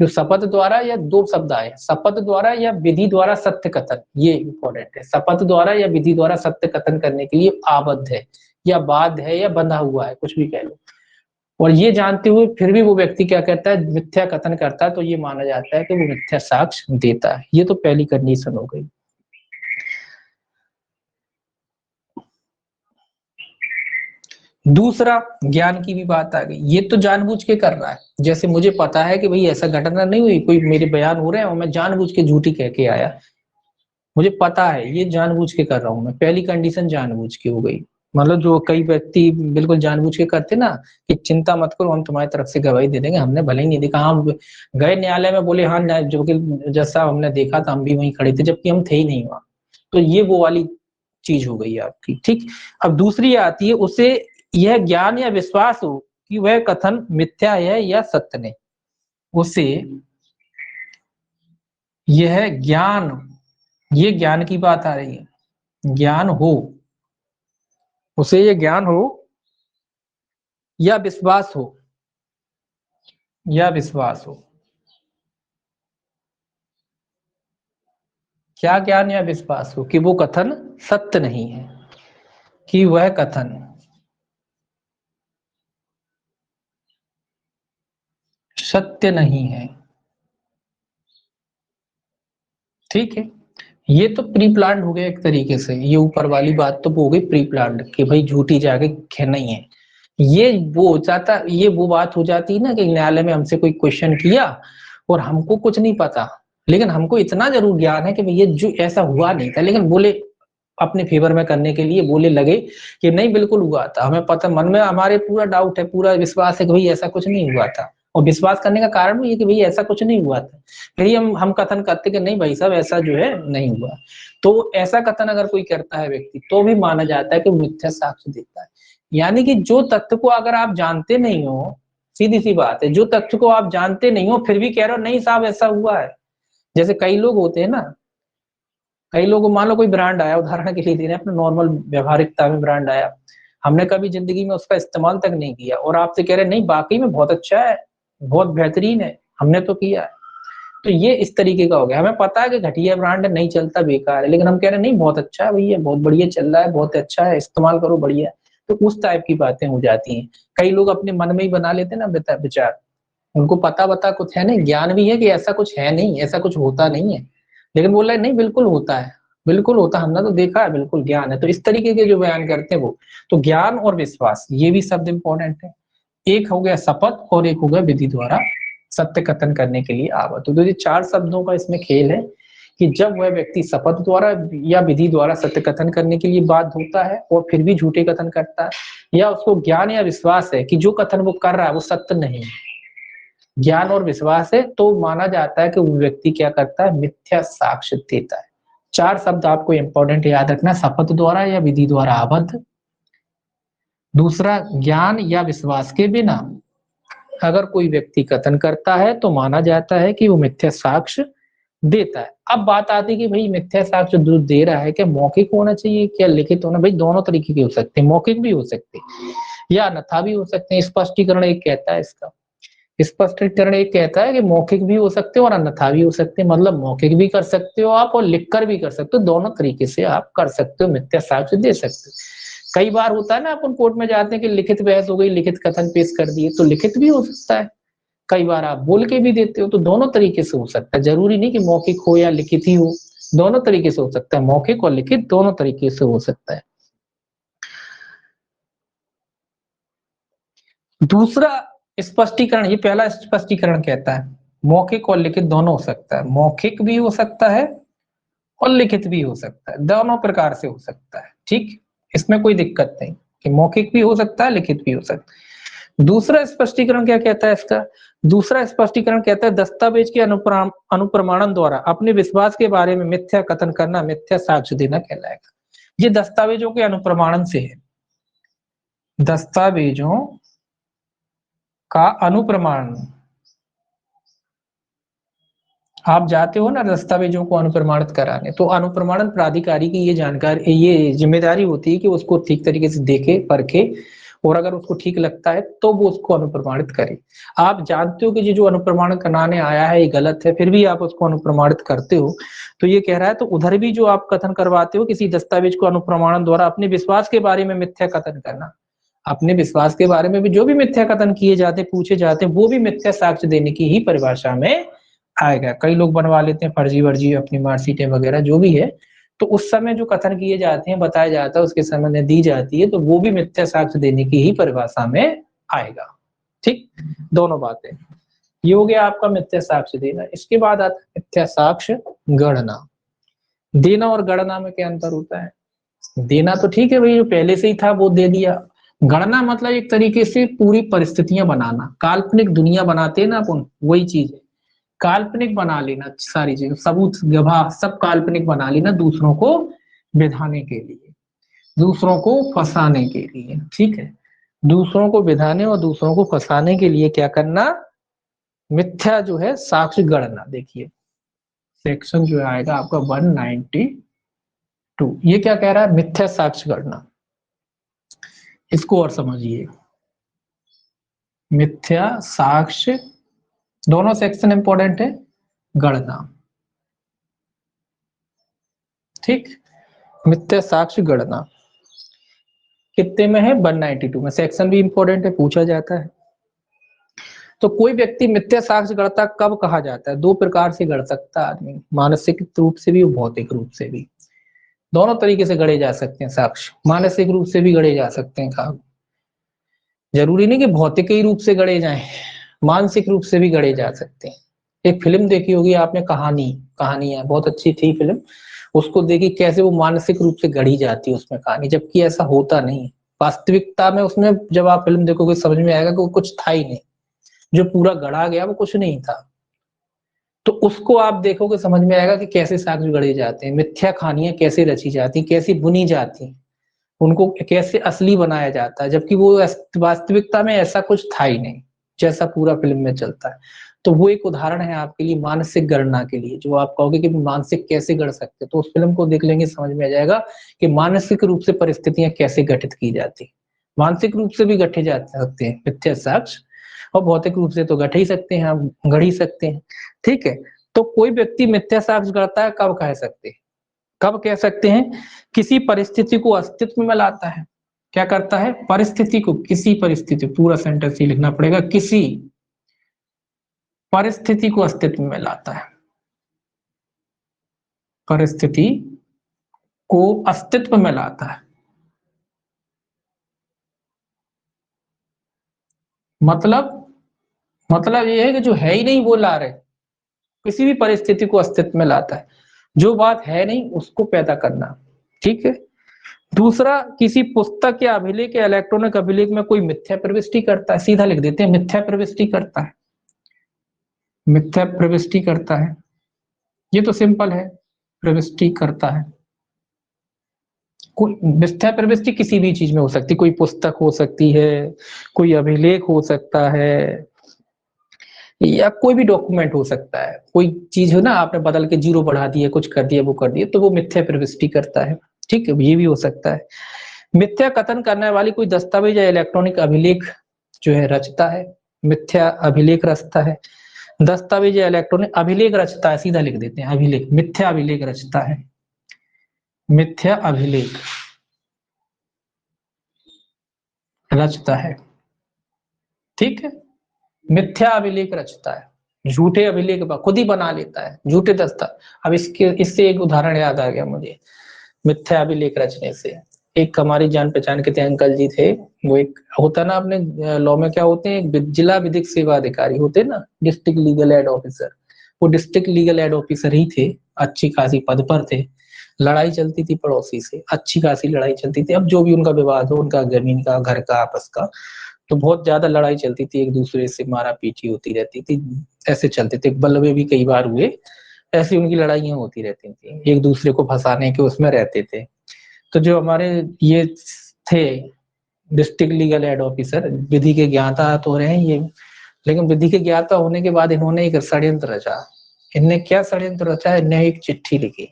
जो शपथ द्वारा, या दो शब्द आए, शपथ द्वारा या विधि द्वारा सत्य कथन, ये इंपॉर्टेंट है, शपथ द्वारा या विधि द्वारा सत्य कथन करने के लिए आबद्ध है या बाध्य है या बंधा हुआ है, कुछ भी कह लो, और ये जानते हुए फिर भी वो व्यक्ति क्या करता है, मिथ्या कथन करता है, तो ये माना जाता है कि वो मिथ्या साक्ष्य देता है। ये तो पहली कंडीशन हो गई। दूसरा, ज्ञान की भी बात आ गई। ये तो जानबूझ के कर रहा है, जैसे मुझे पता है कि भाई ऐसा घटना नहीं हुई, कोई मेरे बयान हो रहे हैं और मैं जानबूझ के झूठी कह के आया, मुझे पता है ये जानबूझ के कर रहा हूं मैं, पहली कंडीशन जानबूझ की हो गई। मतलब जो कई व्यक्ति बिल्कुल जानबूझ के करते ना, कि चिंता मत करो हम तुम्हारी तरफ से गवाही दे देंगे, हमने भले ही नहीं देखा, हम गए न्यायालय में बोले हाँ जो कि जज साहब हमने देखा था, हम भी वहीं खड़े थे, जबकि हम थे ही नहीं वहां। तो ये वो वाली चीज हो गई आपकी, ठीक। अब दूसरी आती है, उसे यह ज्ञान या विश्वास हो कि वह कथन मिथ्या है या सत्य नहीं, उसे यह ज्ञान, ये ज्ञान की बात आ रही है, ज्ञान हो, उसे ये ज्ञान हो या विश्वास हो, या विश्वास हो, क्या ज्ञान या विश्वास हो कि वो कथन सत्य नहीं है, कि वह कथन सत्य नहीं है, ठीक है। ये तो प्री प्लान हो गया एक तरीके से, ये ऊपर वाली बात तो हो गई प्री प्लान कि भाई झूठी जाके नहीं है। ये वो हो जाता, ये वो बात हो जाती है ना कि न्यायालय में हमसे कोई क्वेश्चन किया और हमको कुछ नहीं पता, लेकिन हमको इतना जरूर ज्ञान है कि भाई ये जो ऐसा हुआ नहीं था, लेकिन बोले अपने फेवर में करने के लिए बोले लगे कि नहीं बिल्कुल हुआ था, हमें पता, मन में हमारे पूरा डाउट है, पूरा विश्वास है कि भाई ऐसा कुछ नहीं हुआ था, और विश्वास करने का कारण भी ये कि भाई ऐसा कुछ नहीं हुआ था, फिर ही हम कथन करते कि नहीं भाई साहब ऐसा जो है नहीं हुआ। तो ऐसा कथन अगर कोई करता है व्यक्ति, तो भी माना जाता है कि मिथ्या साक्ष्य देता है। यानी कि जो तथ्य को अगर आप जानते नहीं हो, सीधी सी बात है, जो तथ्य को आप जानते नहीं हो फिर भी कह रहे हो नहीं साहब ऐसा हुआ है। जैसे कई लोग होते हैं ना, कई लोग, मान लो कोई ब्रांड आया, उदाहरण के लिए दे रहे हैं, अपने नॉर्मल व्यवहारिकता में ब्रांड आया, हमने कभी जिंदगी में उसका इस्तेमाल तक नहीं किया, और आपसे कह रहे हैं नहीं वाकई में बहुत अच्छा है, बहुत बेहतरीन है, हमने तो किया है। तो ये इस तरीके का हो गया, हमें पता है कि घटिया ब्रांड नहीं चलता, बेकार है, लेकिन हम कह रहे हैं नहीं बहुत अच्छा है भैया, बहुत बढ़िया चल रहा है, बहुत अच्छा है, इस्तेमाल करो, बढ़िया है। तो उस टाइप की बातें हो जाती हैं। कई लोग अपने मन में ही बना लेते हैं ना विचार, उनको पता बता कुछ है नहीं, ज्ञान भी है कि ऐसा कुछ है नहीं, ऐसा कुछ होता नहीं है, लेकिन बोल रहे नहीं बिल्कुल होता है, बिल्कुल होता, हमने तो देखा है, बिल्कुल ज्ञान है। तो इस तरीके के जो बयान करते हैं वो, तो ज्ञान और विश्वास ये भी शब्द इंपॉर्टेंट है। एक हो गया शपथ और एक हो गया विधि द्वारा सत्य कथन करने के लिए आवत। तो ये चार शब्दों का इसमें खेल है कि जब वह व्यक्ति शपथ द्वारा या विधि द्वारा सत्य कथन करने के लिए बाध्य होता है और फिर भी झूठे कथन करता है, या उसको ज्ञान या विश्वास है कि जो कथन वो कर रहा है वो सत्य नहीं है, ज्ञान और विश्वास है, तो माना जाता है कि वो व्यक्ति क्या करता है, मिथ्या साक्ष्य देता है। चार शब्द आपको इंपॉर्टेंट याद रखना, शपथ द्वारा या विधि द्वारा आबद्ध, दूसरा ज्ञान या विश्वास के बिना अगर कोई व्यक्ति कथन करता है तो माना जाता है कि वो मिथ्या साक्ष्य देता है। अब बात आती है कि भाई मिथ्या साक्ष्य जो दे रहा है क्या मौखिक होना चाहिए क्या लिखित होना, भाई दोनों तरीके के हो सकते हैं, मौखिक भी हो सकते हैं या अन्यथा भी हो सकते हैं। स्पष्टीकरण एक कहता है इसका, स्पष्टीकरण एक कहता है कि मौखिक भी हो सकते हो और अन्यथा भी हो सकते हैं, मतलब मौखिक भी कर सकते हो आप और लिखकर भी कर सकते हो, दोनों तरीके से आप कर सकते हो, मिथ्या साक्ष्य दे सकते हो। कई बार होता है ना अपन कोर्ट में जाते हैं कि लिखित बहस हो गई, लिखित कथन पेश कर दिए, तो लिखित भी हो सकता है, कई बार आप बोल के भी देते हो, तो दोनों तरीके से हो सकता है, जरूरी नहीं कि मौखिक हो या लिखित ही हो, दोनों तरीके से हो सकता है, मौखिक और लिखित दोनों तरीके से हो सकता है। दूसरा स्पष्टीकरण, ये पहला स्पष्टीकरण कहता है मौखिक और लिखित दोनों हो सकता है, मौखिक भी हो सकता है और लिखित भी हो सकता है, दोनों प्रकार से हो सकता है, ठीक, इसमें कोई दिक्कत नहीं कि मौखिक भी हो सकता है लिखित भी हो सकता है। दूसरा स्पष्टीकरण क्या कहता है इसका, दूसरा स्पष्टीकरण कहता है दस्तावेज के अनुप्रमाणन द्वारा अपने विश्वास के बारे में मिथ्या कथन करना मिथ्या साक्ष्य देना कहलाएगा। ये दस्तावेजों के अनुप्रमाणन से है, दस्तावेजों का अनुप्रमाण आप जाते हो ना दस्तावेजों को अनुप्रमाणित कराने, तो अनुप्रमाणन प्राधिकारी की ये जानकारी, ये जिम्मेदारी होती है कि उसको ठीक तरीके से देखे, परखे, और अगर उसको ठीक लगता है तो वो उसको अनुप्रमाणित करे। आप जानते हो कि ये जो अनुप्रमाणन कराने आया है ये गलत है, फिर भी आप उसको अनुप्रमाणित करते हो, तो ये कह रहा है तो उधर भी जो आप कथन करवाते हो किसी दस्तावेज को अनुप्रमाणन द्वारा अपने विश्वास के बारे में मिथ्या कथन करना, अपने विश्वास के बारे में भी जो भी मिथ्या कथन किए जाते, पूछे जाते हैं, वो भी मिथ्या साक्ष्य देने की ही परिभाषा में आएगा। कई लोग बनवा लेते हैं फर्जी वर्जी अपनी मार्कशीटें वगैरह जो भी है, तो उस समय जो कथन किए जाते हैं, बताया जाता है, उसके समय में दी जाती है, तो वो भी मिथ्या साक्ष्य देने की ही परिभाषा में आएगा। ठीक, दोनों बातें। ये हो गया आपका मिथ्या साक्ष्य देना। इसके बाद आता है मिथ्या साक्ष्य गणना। देना और गणना में क्या अंतर होता है? देना तो ठीक है भाई, जो पहले से ही था वो दे दिया। गणना मतलब एक तरीके से पूरी परिस्थितियां बनाना, काल्पनिक दुनिया बनाते हैं ना अपन, वही चीज है। काल्पनिक बना लेना, सारी चीजें, सबूत गवाह सब काल्पनिक बना लेना, दूसरों को बिधाने के लिए, दूसरों को फंसाने के लिए। ठीक है, दूसरों को बिधाने और दूसरों को फंसाने के लिए क्या करना? मिथ्या जो है साक्ष्य गणना। देखिए सेक्शन जो आएगा आपका 192, ये क्या कह रहा है? मिथ्या साक्ष्य गणना। इसको और समझिए, मिथ्या साक्ष्य, दोनों सेक्शन इंपॉर्टेंट है, गणना। ठीक, मिथ्या साक्ष्य गणना कितने में है? 192 में। सेक्शन भी इंपॉर्टेंट है, पूछा जाता है। तो कोई व्यक्ति मिथ्या साक्ष्य गढ़ता कब कहा जाता है? दो प्रकार से गढ़ सकता है आदमी, मानसिक रूप से भी और भौतिक रूप से भी। दोनों तरीके से गढ़े जा सकते हैं साक्ष्य, मानसिक रूप से भी गढ़े जा सकते हैं काम, जरूरी नहीं कि भौतिक ही रूप से गढ़े जाएं, मानसिक रूप से भी गढ़े जा सकते हैं। एक फिल्म देखी होगी आपने, कहानी, कहानियां, बहुत अच्छी थी फिल्म, उसको देखी कैसे वो मानसिक रूप से गढ़ी जाती है उसमें कहानी, जबकि ऐसा होता नहीं है वास्तविकता में। उसमें जब आप फिल्म देखोगे समझ में आएगा कि वो कुछ था ही नहीं, जो पूरा गढ़ा गया वो कुछ नहीं था। तो उसको आप देखोगे समझ में आएगा कि कैसे साक्ष्य गढ़े जाते हैं, मिथ्या कहानियां कैसे रची जाती, कैसी बुनी जाती, उनको कैसे असली बनाया जाता है, जबकि वो वास्तविकता में ऐसा कुछ था ही नहीं जैसा पूरा फिल्म में चलता है। तो वो एक उदाहरण है आपके लिए मानसिक गणना के लिए, जो आप कहोगे कि मानसिक कैसे गढ़ सकते, तो उस फिल्म को देख लेंगे समझ में आ जाएगा कि मानसिक रूप से परिस्थितियां कैसे गठित की जाती। मानसिक रूप से भी गठे जा सकते हैं मिथ्या साक्ष्य, और भौतिक रूप से तो गढ़ ही सकते हैं, हम गढ़ ही सकते हैं। ठीक है, तो कोई व्यक्ति मिथ्या साक्ष्य गढ़ता है कब कह सकते हैं? कब कह सकते हैं? किसी परिस्थिति को अस्तित्व में लाता है। क्या करता है? परिस्थिति को, किसी परिस्थिति, पूरा सेंटेंस ही लिखना पड़ेगा, किसी परिस्थिति को अस्तित्व में लाता है, परिस्थिति को अस्तित्व में लाता है। मतलब ये है कि जो है ही नहीं वो ला रहे, किसी भी परिस्थिति को अस्तित्व में लाता है, जो बात है नहीं उसको पैदा करना। ठीक है, दूसरा, किसी पुस्तक या अभिलेख या इलेक्ट्रॉनिक अभिलेख में कोई मिथ्या प्रविष्टि करता है, सीधा लिख देते हैं मिथ्या प्रविष्टि करता है, मिथ्या प्रविष्टि करता है, ये तो सिंपल है, प्रविष्टि करता है। कोई मिथ्या प्रविष्टि किसी भी चीज में हो सकती, कोई पुस्तक हो सकती है, कोई अभिलेख हो सकता है, या कोई भी डॉक्यूमेंट हो सकता है, कोई चीज हो ना, आपने बदल के जीरो बढ़ा दिया, कुछ कर दिया, वो कर दिया, तो वो मिथ्या प्रविष्टि करता है। ठीक है, ये भी हो सकता है। मिथ्या कथन करने वाली कोई दस्तावेज या इलेक्ट्रॉनिक अभिलेख जो है रचता है, मिथ्या अभिलेख रचता है, दस्तावेज या इलेक्ट्रॉनिक अभिलेख रचता है, सीधा लिख देते हैं अभिलेख, मिथ्या अभिलेख रचता है, मिथ्या अभिलेख रचता है। ठीक है, मिथ्या अभिलेख रचता है, झूठे अभिलेख खुद ही बना लेता है, झूठे दस्ता। अब इससे एक उदाहरण याद आ गया मुझे, मिथ्या अभिलेख रचने से। एक हमारी जान पहचान के थे, अंकल जी थे, वो एक होता ना अपने लॉ में क्या होते हैं, जिला विधिक सेवा अधिकारी होते हैं ना, डिस्ट्रिक्ट लीगल एड ऑफिसर, वो डिस्ट्रिक्ट लीगल एड ऑफिसर ही थे, अच्छी खासी पद पर थे। लड़ाई चलती थी पड़ोसी से, अच्छी खासी लड़ाई चलती थी, अब जो भी उनका विवाद हो, उनका जमीन का, घर का, आपस का, तो बहुत ज्यादा लड़ाई चलती थी, एक दूसरे से मारा पीटी होती रहती थी, ऐसे चलते थे, बल्लवे भी कई बार हुए, ऐसी उनकी लड़ाइयां होती रहती थी, एक दूसरे को फंसाने के उसमें रहते थे। तो जो हमारे ये थे डिस्ट्रिक्ट लीगल एड ऑफिसर, विधि के ज्ञाता तो रहे हैं ये, लेकिन विधि के ज्ञाता होने के बाद इन्होंने एक षड्यंत्र रचा, इनने क्या षड्यंत्र रचा? इनने एक चिट्ठी लिखी,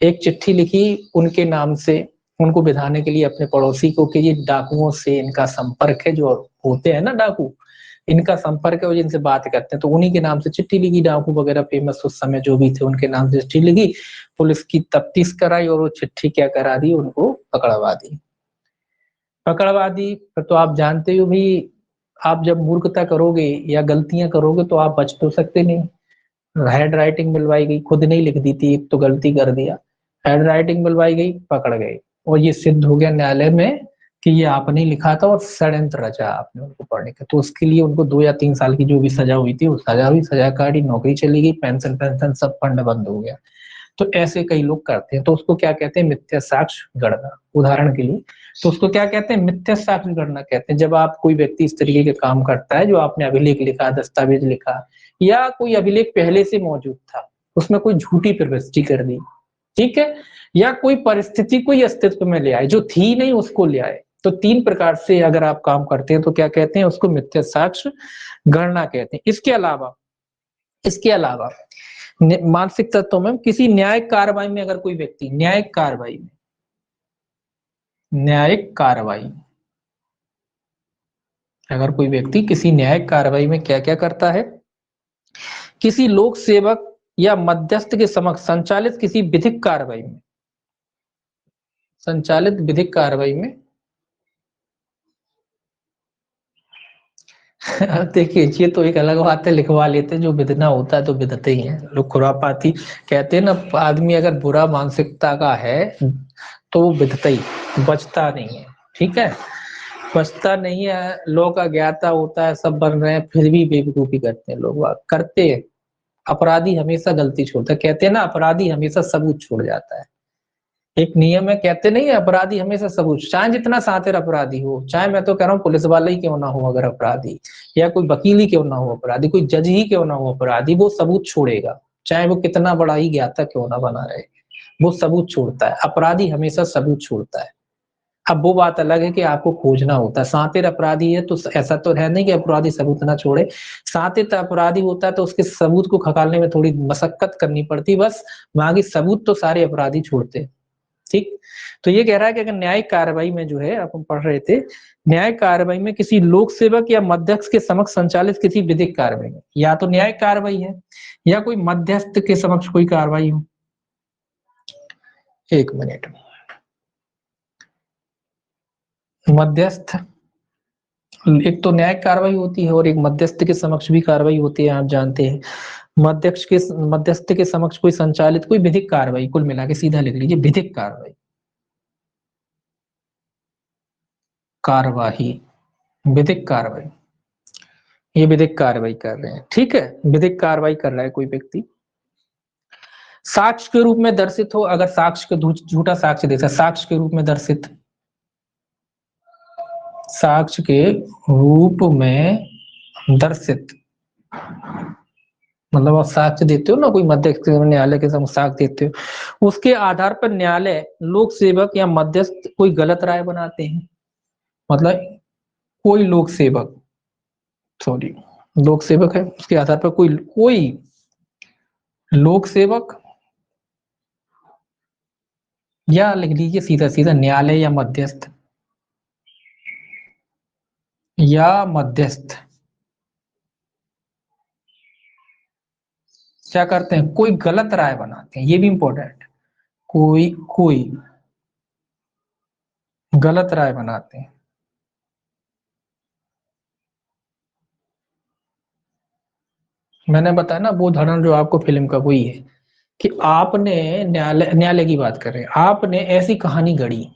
एक चिट्ठी लिखी उनके नाम से, उनको बिठाने के लिए अपने पड़ोसी को, कि ये डाकुओं से इनका संपर्क है, जो होते हैं ना डाकू, इनका संपर्क है, वो जिनसे बात करते हैं, तो उन्हीं के नाम से चिट्ठी लिखी। डाकू वगैरह फेमस उस समय जो भी थे उनके नाम से चिट्ठी लिखी, पुलिस की तफ्तीश कराई और वो चिट्ठी क्या करा दी, उनको पकड़वा दी। पकड़वा दी तो आप जानते हो भी, आप जब मूर्खता करोगे या गलतियां करोगे तो आप बच तो सकते नहीं। हैंड राइटिंग मिलवाई गई, खुद नहीं लिख दी थी, एक तो गलती कर दिया, हैंड राइटिंग मिलवाई गई, पकड़ गए, और ये सिद्ध हो गया न्यायालय में कि ये आपने लिखा था और षड्यंत्र रचा आपने उनको पढ़ने का। तो उसके लिए उनको 2 या 3 साल की जो भी सजा हुई थी, वो सजा हुई, सजा काटी, नौकरी चली गई, पेंशन पेंशन सब फंड बंद हो गया। तो ऐसे कई लोग करते हैं, तो उसको क्या कहते हैं? मिथ्या साक्ष्य गणना। उदाहरण के लिए, तो उसको क्या कहते हैं? मिथ्या साक्ष्य गणना कहते हैं। जब आप, कोई व्यक्ति इस तरीके के काम करता है, जो आपने अभिलेख लिखा, दस्तावेज लिखा, या कोई अभिलेख पहले से मौजूद था, उसमें कोई झूठी प्रविष्टि कर दी, ठीक है, या कोई परिस्थिति कोई अस्तित्व में ले आए जो थी नहीं, उसको ले आए, तो 3 प्रकार से अगर आप काम करते हैं तो क्या कहते हैं? उसको मिथ्या साक्ष्य गणना कहते हैं। इसके अलावा मानसिक तत्वों में, किसी न्यायिक कार्रवाई में अगर कोई व्यक्ति, न्यायिक कार्रवाई अगर कोई व्यक्ति किसी न्यायिक कार्रवाई में क्या क्या करता है? किसी लोक सेवक या मध्यस्थ के समक्ष संचालित किसी विधिक कार्रवाई में, देखिए, ये तो एक अलग बात है, लिखवा लेते, जो विधना होता है तो विधते ही है लोग। खुरापाती कहते हैं ना, आदमी अगर बुरा मानसिकता का है तो वो विधता ही, बचता नहीं है, ठीक है, बचता नहीं है। लोग अज्ञाता होता है, सब बन रहे हैं, फिर भी बेवकूफी करते हैं लोग, करते हैं। अपराधी हमेशा गलती छोड़ता है, कहते हैं ना, अपराधी हमेशा सबूत छोड़ जाता है। एक नियम है, कहते नहीं है, अपराधी हमेशा सबूत, चाहे जितना शातिर अपराधी हो, चाहे मैं तो कह रहा हूँ पुलिस वाला ही क्यों ना हो अगर अपराधी, या कोई वकील ही क्यों ना हो अपराधी, कोई जज ही क्यों ना हो अपराधी, वो सबूत छोड़ेगा, चाहे वो कितना बड़ा ही ज्ञाता क्यों ना बना रहे, वो सबूत छोड़ता है। अपराधी हमेशा सबूत छोड़ता है। अब वो बात अलग है कि आपको खोजना होता है। शातिर अपराधी है तो ऐसा तो है नहीं कि अपराधी सबूत ना छोड़े। शातिर अपराधी होता है तो उसके सबूत को खंगालने में थोड़ी मशक्कत करनी पड़ती, बस बाकी सबूत तो सारे अपराधी छोड़ते हैं, ठीक। तो ये कह रहा है कि अगर न्यायिक कार्रवाई में जो है, अपन पढ़ रहे थे, न्यायिक कार्रवाई में किसी लोक सेवक या मध्यस्थ के समक्ष संचालित किसी विधिक कार्रवाई में, या तो न्यायिक कार्रवाई है या कोई मध्यस्थ के समक्ष कोई कार्रवाई हो। 1 मिनट, मध्यस्थ, एक तो न्यायिक कार्रवाई होती है और एक मध्यस्थ के समक्ष भी कार्रवाई होती है, आप जानते हैं। मध्यस्थ के समक्ष कोई संचालित कोई विधिक कार्रवाई, कुल मिला के सीधा लिख लीजिए, विधिक कार्रवाई, कार्यवाही, विधिक कार्रवाई, ये विधिक कार्रवाई कर रहे हैं, ठीक है, विधिक कार्रवाई कर रहा है कोई व्यक्ति। साक्ष्य के रूप में दर्शित हो, अगर साक्ष्य के झूठा साक्ष्य देता, साक्ष्य के रूप में दर्शित, साक्ष्य के रूप में दर्शित, मतलब आप साक्ष्य देते हो ना, कोई मध्यस्थ न्यायालय के समक्ष साक्ष्य देते हो, उसके आधार पर न्यायालय, लोक सेवक या मध्यस्थ कोई गलत राय बनाते हैं। मतलब कोई लोक सेवक, सॉरी, लोक सेवक है, उसके आधार पर कोई कोई लोक सेवक, या लिख लीजिए सीधा सीधा न्यायालय या मध्यस्थ, या मध्यस्थ क्या करते हैं? कोई गलत राय बनाते हैं, ये भी इंपॉर्टेंट, कोई कोई गलत राय बनाते हैं। मैंने बताया ना, वो उदाहरण जो आपको फिल्म का वही है, कि आपने न्यायालय की बात कर रहे हैं, आपने ऐसी कहानी गढ़ी,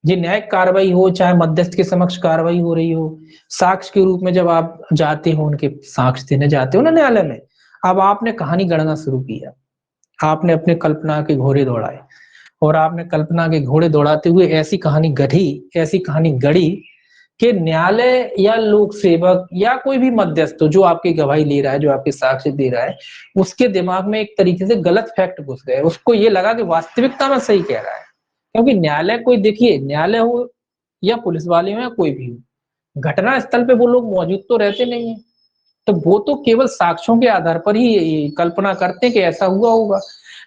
ये न्यायिक कार्रवाई हो चाहे मध्यस्थ के समक्ष कार्रवाई हो रही हो, साक्ष्य के रूप में जब आप जाते हो, उनके साक्ष्य देने जाते हो ना न्यायालय में, अब आपने कहानी गढ़ना शुरू किया, आपने अपने कल्पना के घोड़े दौड़ाए, और आपने कल्पना के घोड़े दौड़ाते हुए ऐसी कहानी गढ़ी, ऐसी कहानी गढ़ी कि न्यायालय या लोक सेवक या कोई भी मध्यस्थ जो आपकी गवाही ले रहा है, जो आपके साक्ष्य दे रहा है, उसके दिमाग में एक तरीके से गलत फैक्ट घुस गए, उसको ये लगा कि वास्तविकता में सही कह रहा है। क्योंकि न्यायालय, कोई देखिए, न्यायालय हो या पुलिस वाले हो या कोई भी हो, घटना स्थल पे वो लोग मौजूद तो रहते नहीं है, तो वो तो केवल साक्ष्यों के आधार पर ही कल्पना करते हैं कि ऐसा हुआ होगा।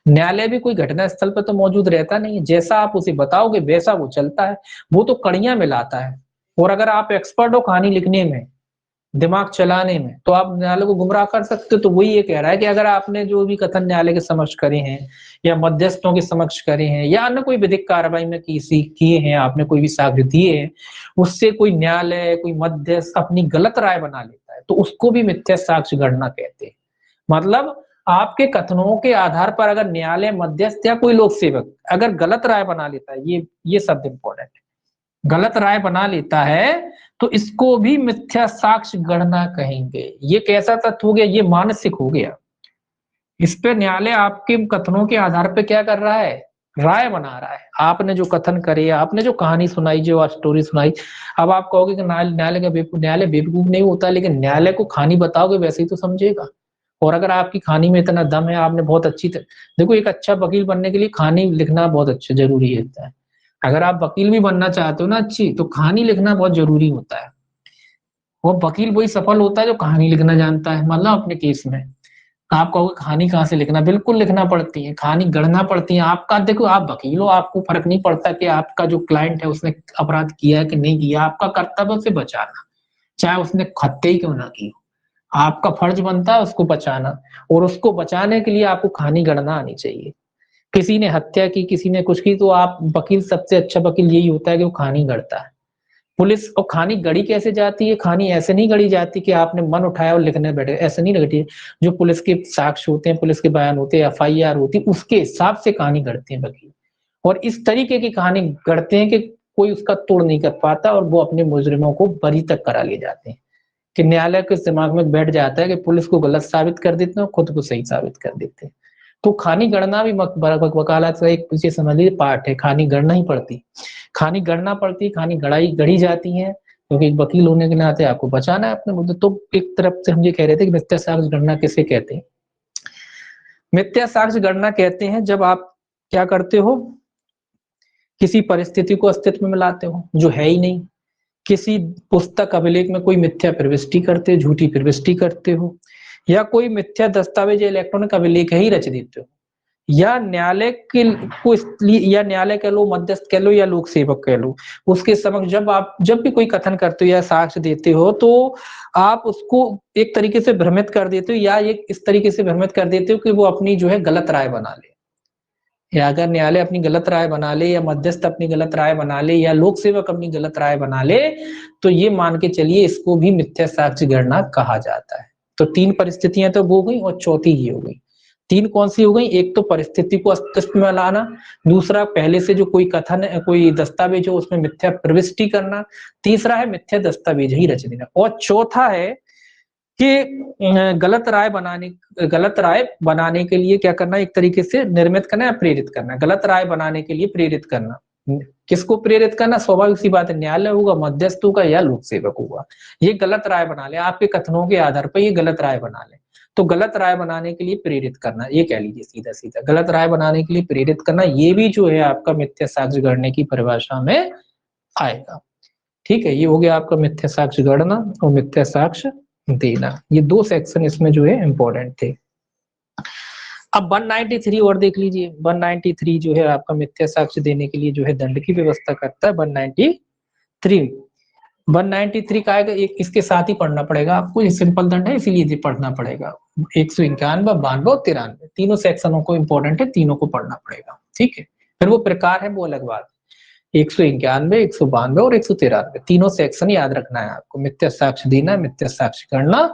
न्यायालय भी कोई घटना स्थल पर तो मौजूद रहता नहीं है, जैसा आप उसे बताओगे वैसा वो चलता है, वो तो कड़ियां मिलाता है। और अगर आप एक्सपर्ट हो कहानी लिखने में, दिमाग चलाने में, तो आप न्यायालय को गुमराह कर सकते हो। तो वही ये कह रहा है कि अगर आपने जो भी कथन न्यायालय के समक्ष करे हैं या मध्यस्थों के समक्ष करे हैं या अन्य कोई विधिक कार्रवाई में किसी किए हैं, आपने कोई भी साक्ष्य दिए हैं, उससे कोई न्यायालय कोई मध्यस्थ अपनी गलत राय बना लेता है, तो उसको भी मिथ्या साक्ष्य गणना कहते हैं। मतलब आपके कथनों के आधार पर अगर न्यायालय, मध्यस्थ या कोई लोक सेवक अगर गलत राय बना लेता है, ये शब्द इंपॉर्टेंट है, गलत राय बना लेता है, तो इसको भी मिथ्या साक्ष्य गणना कहेंगे। ये कैसा तथ्य हो गया? ये मानसिक हो गया। इस पे न्यायालय आपके कथनों के आधार पे क्या कर रहा है? राय बना रहा है। आपने जो कथन करे, आपने जो कहानी सुनाई, जो स्टोरी सुनाई, अब आप कहोगे कि न्यायालय बेवकूफ नहीं होता, लेकिन न्यायालय को कहानी बताओगे वैसे ही तो समझेगा। और अगर आपकी कहानी में इतना दम है, आपने बहुत अच्छी देखो, एक अच्छा वकील बनने के लिए कहानी लिखना बहुत अच्छा जरूरी होता है। अगर आप वकील भी बनना चाहते हो ना अच्छी, तो कहानी लिखना बहुत जरूरी होता है। वो वकील वही सफल होता है जो कहानी लिखना जानता है। मतलब अपने केस में आप कहोगे कहानी कहाँ से लिखना, बिल्कुल लिखना पड़ती है, कहानी गढ़ना पड़ती है। आपका देखो, आप वकील हो, आपको फर्क नहीं पड़ता कि आपका जो क्लाइंट है उसने अपराध किया है कि नहीं किया, आपका कर्तव्य उसे बचाना, चाहे उसने हत्या ही क्यों ना की हो। आपका फर्ज बनता है उसको बचाना, और उसको बचाने के लिए आपको कहानी गढ़ना आनी चाहिए। किसी ने हत्या की, किसी ने कुछ की, तो आप वकील, सबसे अच्छा वकील यही होता है कि वो कहानी गढ़ता है। पुलिस और कहानी गढ़ी कैसे जाती है? कहानी ऐसे नहीं गढ़ी जाती कि आपने मन उठाया और लिखने बैठे, ऐसे नहीं गढ़ी। जो पुलिस के साक्ष्य होते हैं, पुलिस के बयान होते हैं, एफआईआर होती है, उसके हिसाब से कहानी गढ़ते हैं वकील। और इस तरीके की कहानी गढ़ते हैं कि कोई उसका तोड़ नहीं कर पाता, और वो अपने मुजरिमों को बरी तक करा ले जाते हैं। कि न्यायालय के दिमाग में बैठ जाता है कि पुलिस को गलत साबित कर देते हैं और खुद को सही साबित कर देते हैं। तो कहानी गढ़ना भी वकालत का एक पीछे समझ लीजिए पार्ट है। कहानी गढ़ना ही पड़ती, कहानी गढ़ना पड़ती, कहानी गढ़ी जाती है, क्योंकि एक वकील होने के नाते आपको बचाना है अपने मुद्दे। तो एक तरफ से हम ये कह रहे थे कि मिथ्या साक्ष्य गणना किसे कहते हैं? मिथ्या साक्ष्य गणना कहते हैं जब आप क्या करते हो, किसी परिस्थिति को अस्तित्व में लाते हो जो है ही नहीं, किसी पुस्तक अभिलेख में कोई मिथ्या प्रविष्टि करते हो, झूठी प्रविष्टि करते हो, या कोई मिथ्या दस्तावेज या इलेक्ट्रॉनिक अभिलेख ही रच देते हो, या न्यायालय के को इसलिए, या न्यायालय कह लो, मध्यस्थ कह लो, या लोक सेवक कह लो, उसके समक्ष जब भी कोई कथन करते हो या साक्ष्य देते हो, तो आप उसको एक तरीके से भ्रमित कर देते हो, या एक इस तरीके से भ्रमित कर देते हो कि वो अपनी जो है गलत राय बना ले। या अगर न्यायालय अपनी गलत राय बना ले, या मध्यस्थ अपनी गलत राय बना ले, या लोक सेवक अपनी गलत राय बना ले, तो ये मान के चलिए इसको भी मिथ्या साक्ष्य गणना कहा जाता है। तो तीन परिस्थितियां तो वो हो गई, और चौथी ये हो गई। तीन कौन सी हो गई? एक तो परिस्थिति को अस्तित्व में लाना, दूसरा पहले से जो कोई कथन है, कोई दस्तावेज हो उसमें मिथ्या प्रविष्टि करना, तीसरा है मिथ्या दस्तावेज ही रच देना, और चौथा है कि गलत राय बनाने के लिए क्या करना, एक तरीके से निर्मित करना या प्रेरित करना। गलत राय बनाने के लिए प्रेरित करना। किसको प्रेरित करना? स्वाभाविक सी बात है, न्यायालय होगा, मध्यस्थ होगा, या लोक सेवक होगा। ये गलत राय बना ले, आपके कथनों के आधार पर ये गलत राय बना ले, तो गलत राय बनाने के लिए प्रेरित करना, ये कह लीजिए सीधा सीधा गलत राय बनाने के लिए प्रेरित करना, ये भी जो है आपका मिथ्या साक्ष्य गढ़ने की परिभाषा में आएगा। ठीक है, ये हो गया आपका मिथ्या साक्ष्य गढ़ना और मिथ्या साक्ष्य देना। ये दो सेक्शन इसमें जो है इंपॉर्टेंट थे। अब 193 और देख लीजिए। 193 जो है आपका मिथ्या साक्ष्य देने के लिए जो है दंड की व्यवस्था करता है। 193 का आएगा, एक इसके साथ ही पढ़ना पड़ेगा आपको, ये सिंपल दंड है इसीलिए पढ़ना पड़ेगा। 191, 92 और 93 तीनों सेक्शनों को इंपॉर्टेंट है, तीनों को पढ़ना पड़ेगा। ठीक है, फिर वो प्रकार है वो अलग बात। 191, 192 और 193 तीनों सेक्शन याद रखना है आपको। मिथ्या साक्ष्य देना, मिथ्या साक्ष्य करना,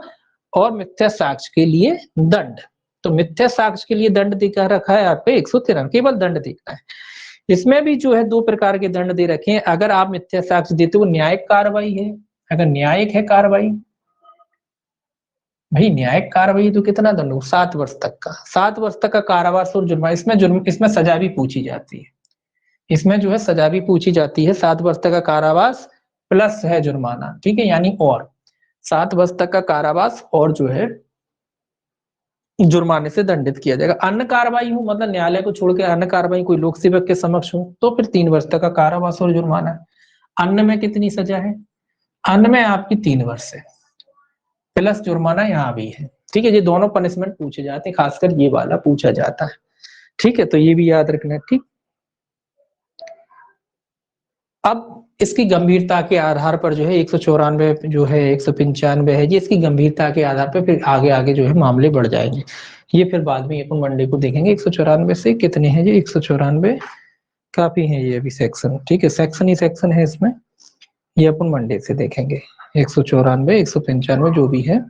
और मिथ्या साक्ष्य के लिए दंड। तो मिथ्या साक्ष्य के लिए दंड दिखा रखा है आपको 193, केवल दंड देखना है। इसमें भी जो है दो प्रकार के दंड दे रखे हैं। अगर आप मिथ्या साक्ष्य देते हो, न्यायिक कार्रवाई है। अगर न्यायिक है कार्रवाई, भाई न्यायिक कार्रवाई तो कितना दंड हो? 7 वर्ष तक का, 7 वर्ष तक का कारावास और जुर्माना। इसमें सजा भी पूछी जाती है, इसमें जो है सजा भी पूछी जाती है। 7 वर्ष तक का कारावास प्लस है जुर्माना। ठीक है, यानी और 7 वर्ष तक का कारावास और जो है जुर्माने से दंडित किया जाएगा। अन्य कार्रवाई हो, मतलब न्यायालय को छोड़कर अन्य कार्रवाई कोई लोक सेवक के समक्ष हो, तो फिर 3 वर्ष तक का कारावास और जुर्माना। अन्य में कितनी सजा है? अन्य में आपकी 3 वर्ष है। प्लस जुर्माना यहाँ भी है। ठीक है, ये दोनों पनिशमेंट पूछे जाते हैं, खासकर ये वाला पूछा जाता है। ठीक है, तो ये भी याद रखना है। ठीक, अब इसकी गंभीरता के आधार पर जो है 194 जो है 195 है, ये इसकी गंभीरता के आधार पर फिर आगे आगे जो है मामले बढ़ जाएंगे। ये फिर बाद में अपन मंडे को देखेंगे। 194 से कितने हैं ये, 194 काफी है ये अभी सेक्शन। ठीक है, सेक्शन ही सेक्शन है इसमें, ये अपन मंडे से देखेंगे। 194 195 जो भी है,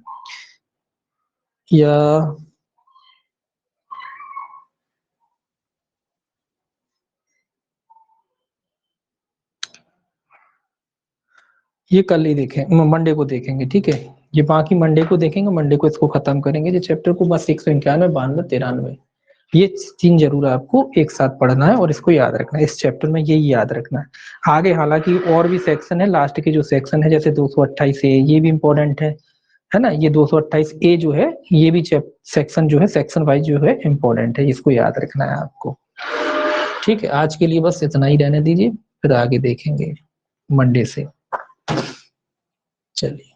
या ये कल ही देखें, मंडे को देखेंगे। ठीक है, ये बाकी मंडे को देखेंगे, मंडे को इसको खत्म करेंगे ये चैप्टर को। बस 191 92 93 ये 3 जरूर आपको एक साथ पढ़ना है और इसको याद रखना है। इस चैप्टर में यही याद रखना है। आगे हालांकि और भी सेक्शन है, लास्ट के जो सेक्शन है जैसे 228 ए, ये भी इंपॉर्टेंट है ना। ये 228 ए जो है, ये भी सेक्शन जो है सेक्शन वाइज जो है इंपॉर्टेंट है, इसको याद रखना है आपको। ठीक है, आज के लिए बस इतना ही रहने दीजिए, फिर आगे देखेंगे मंडे से। चलिए।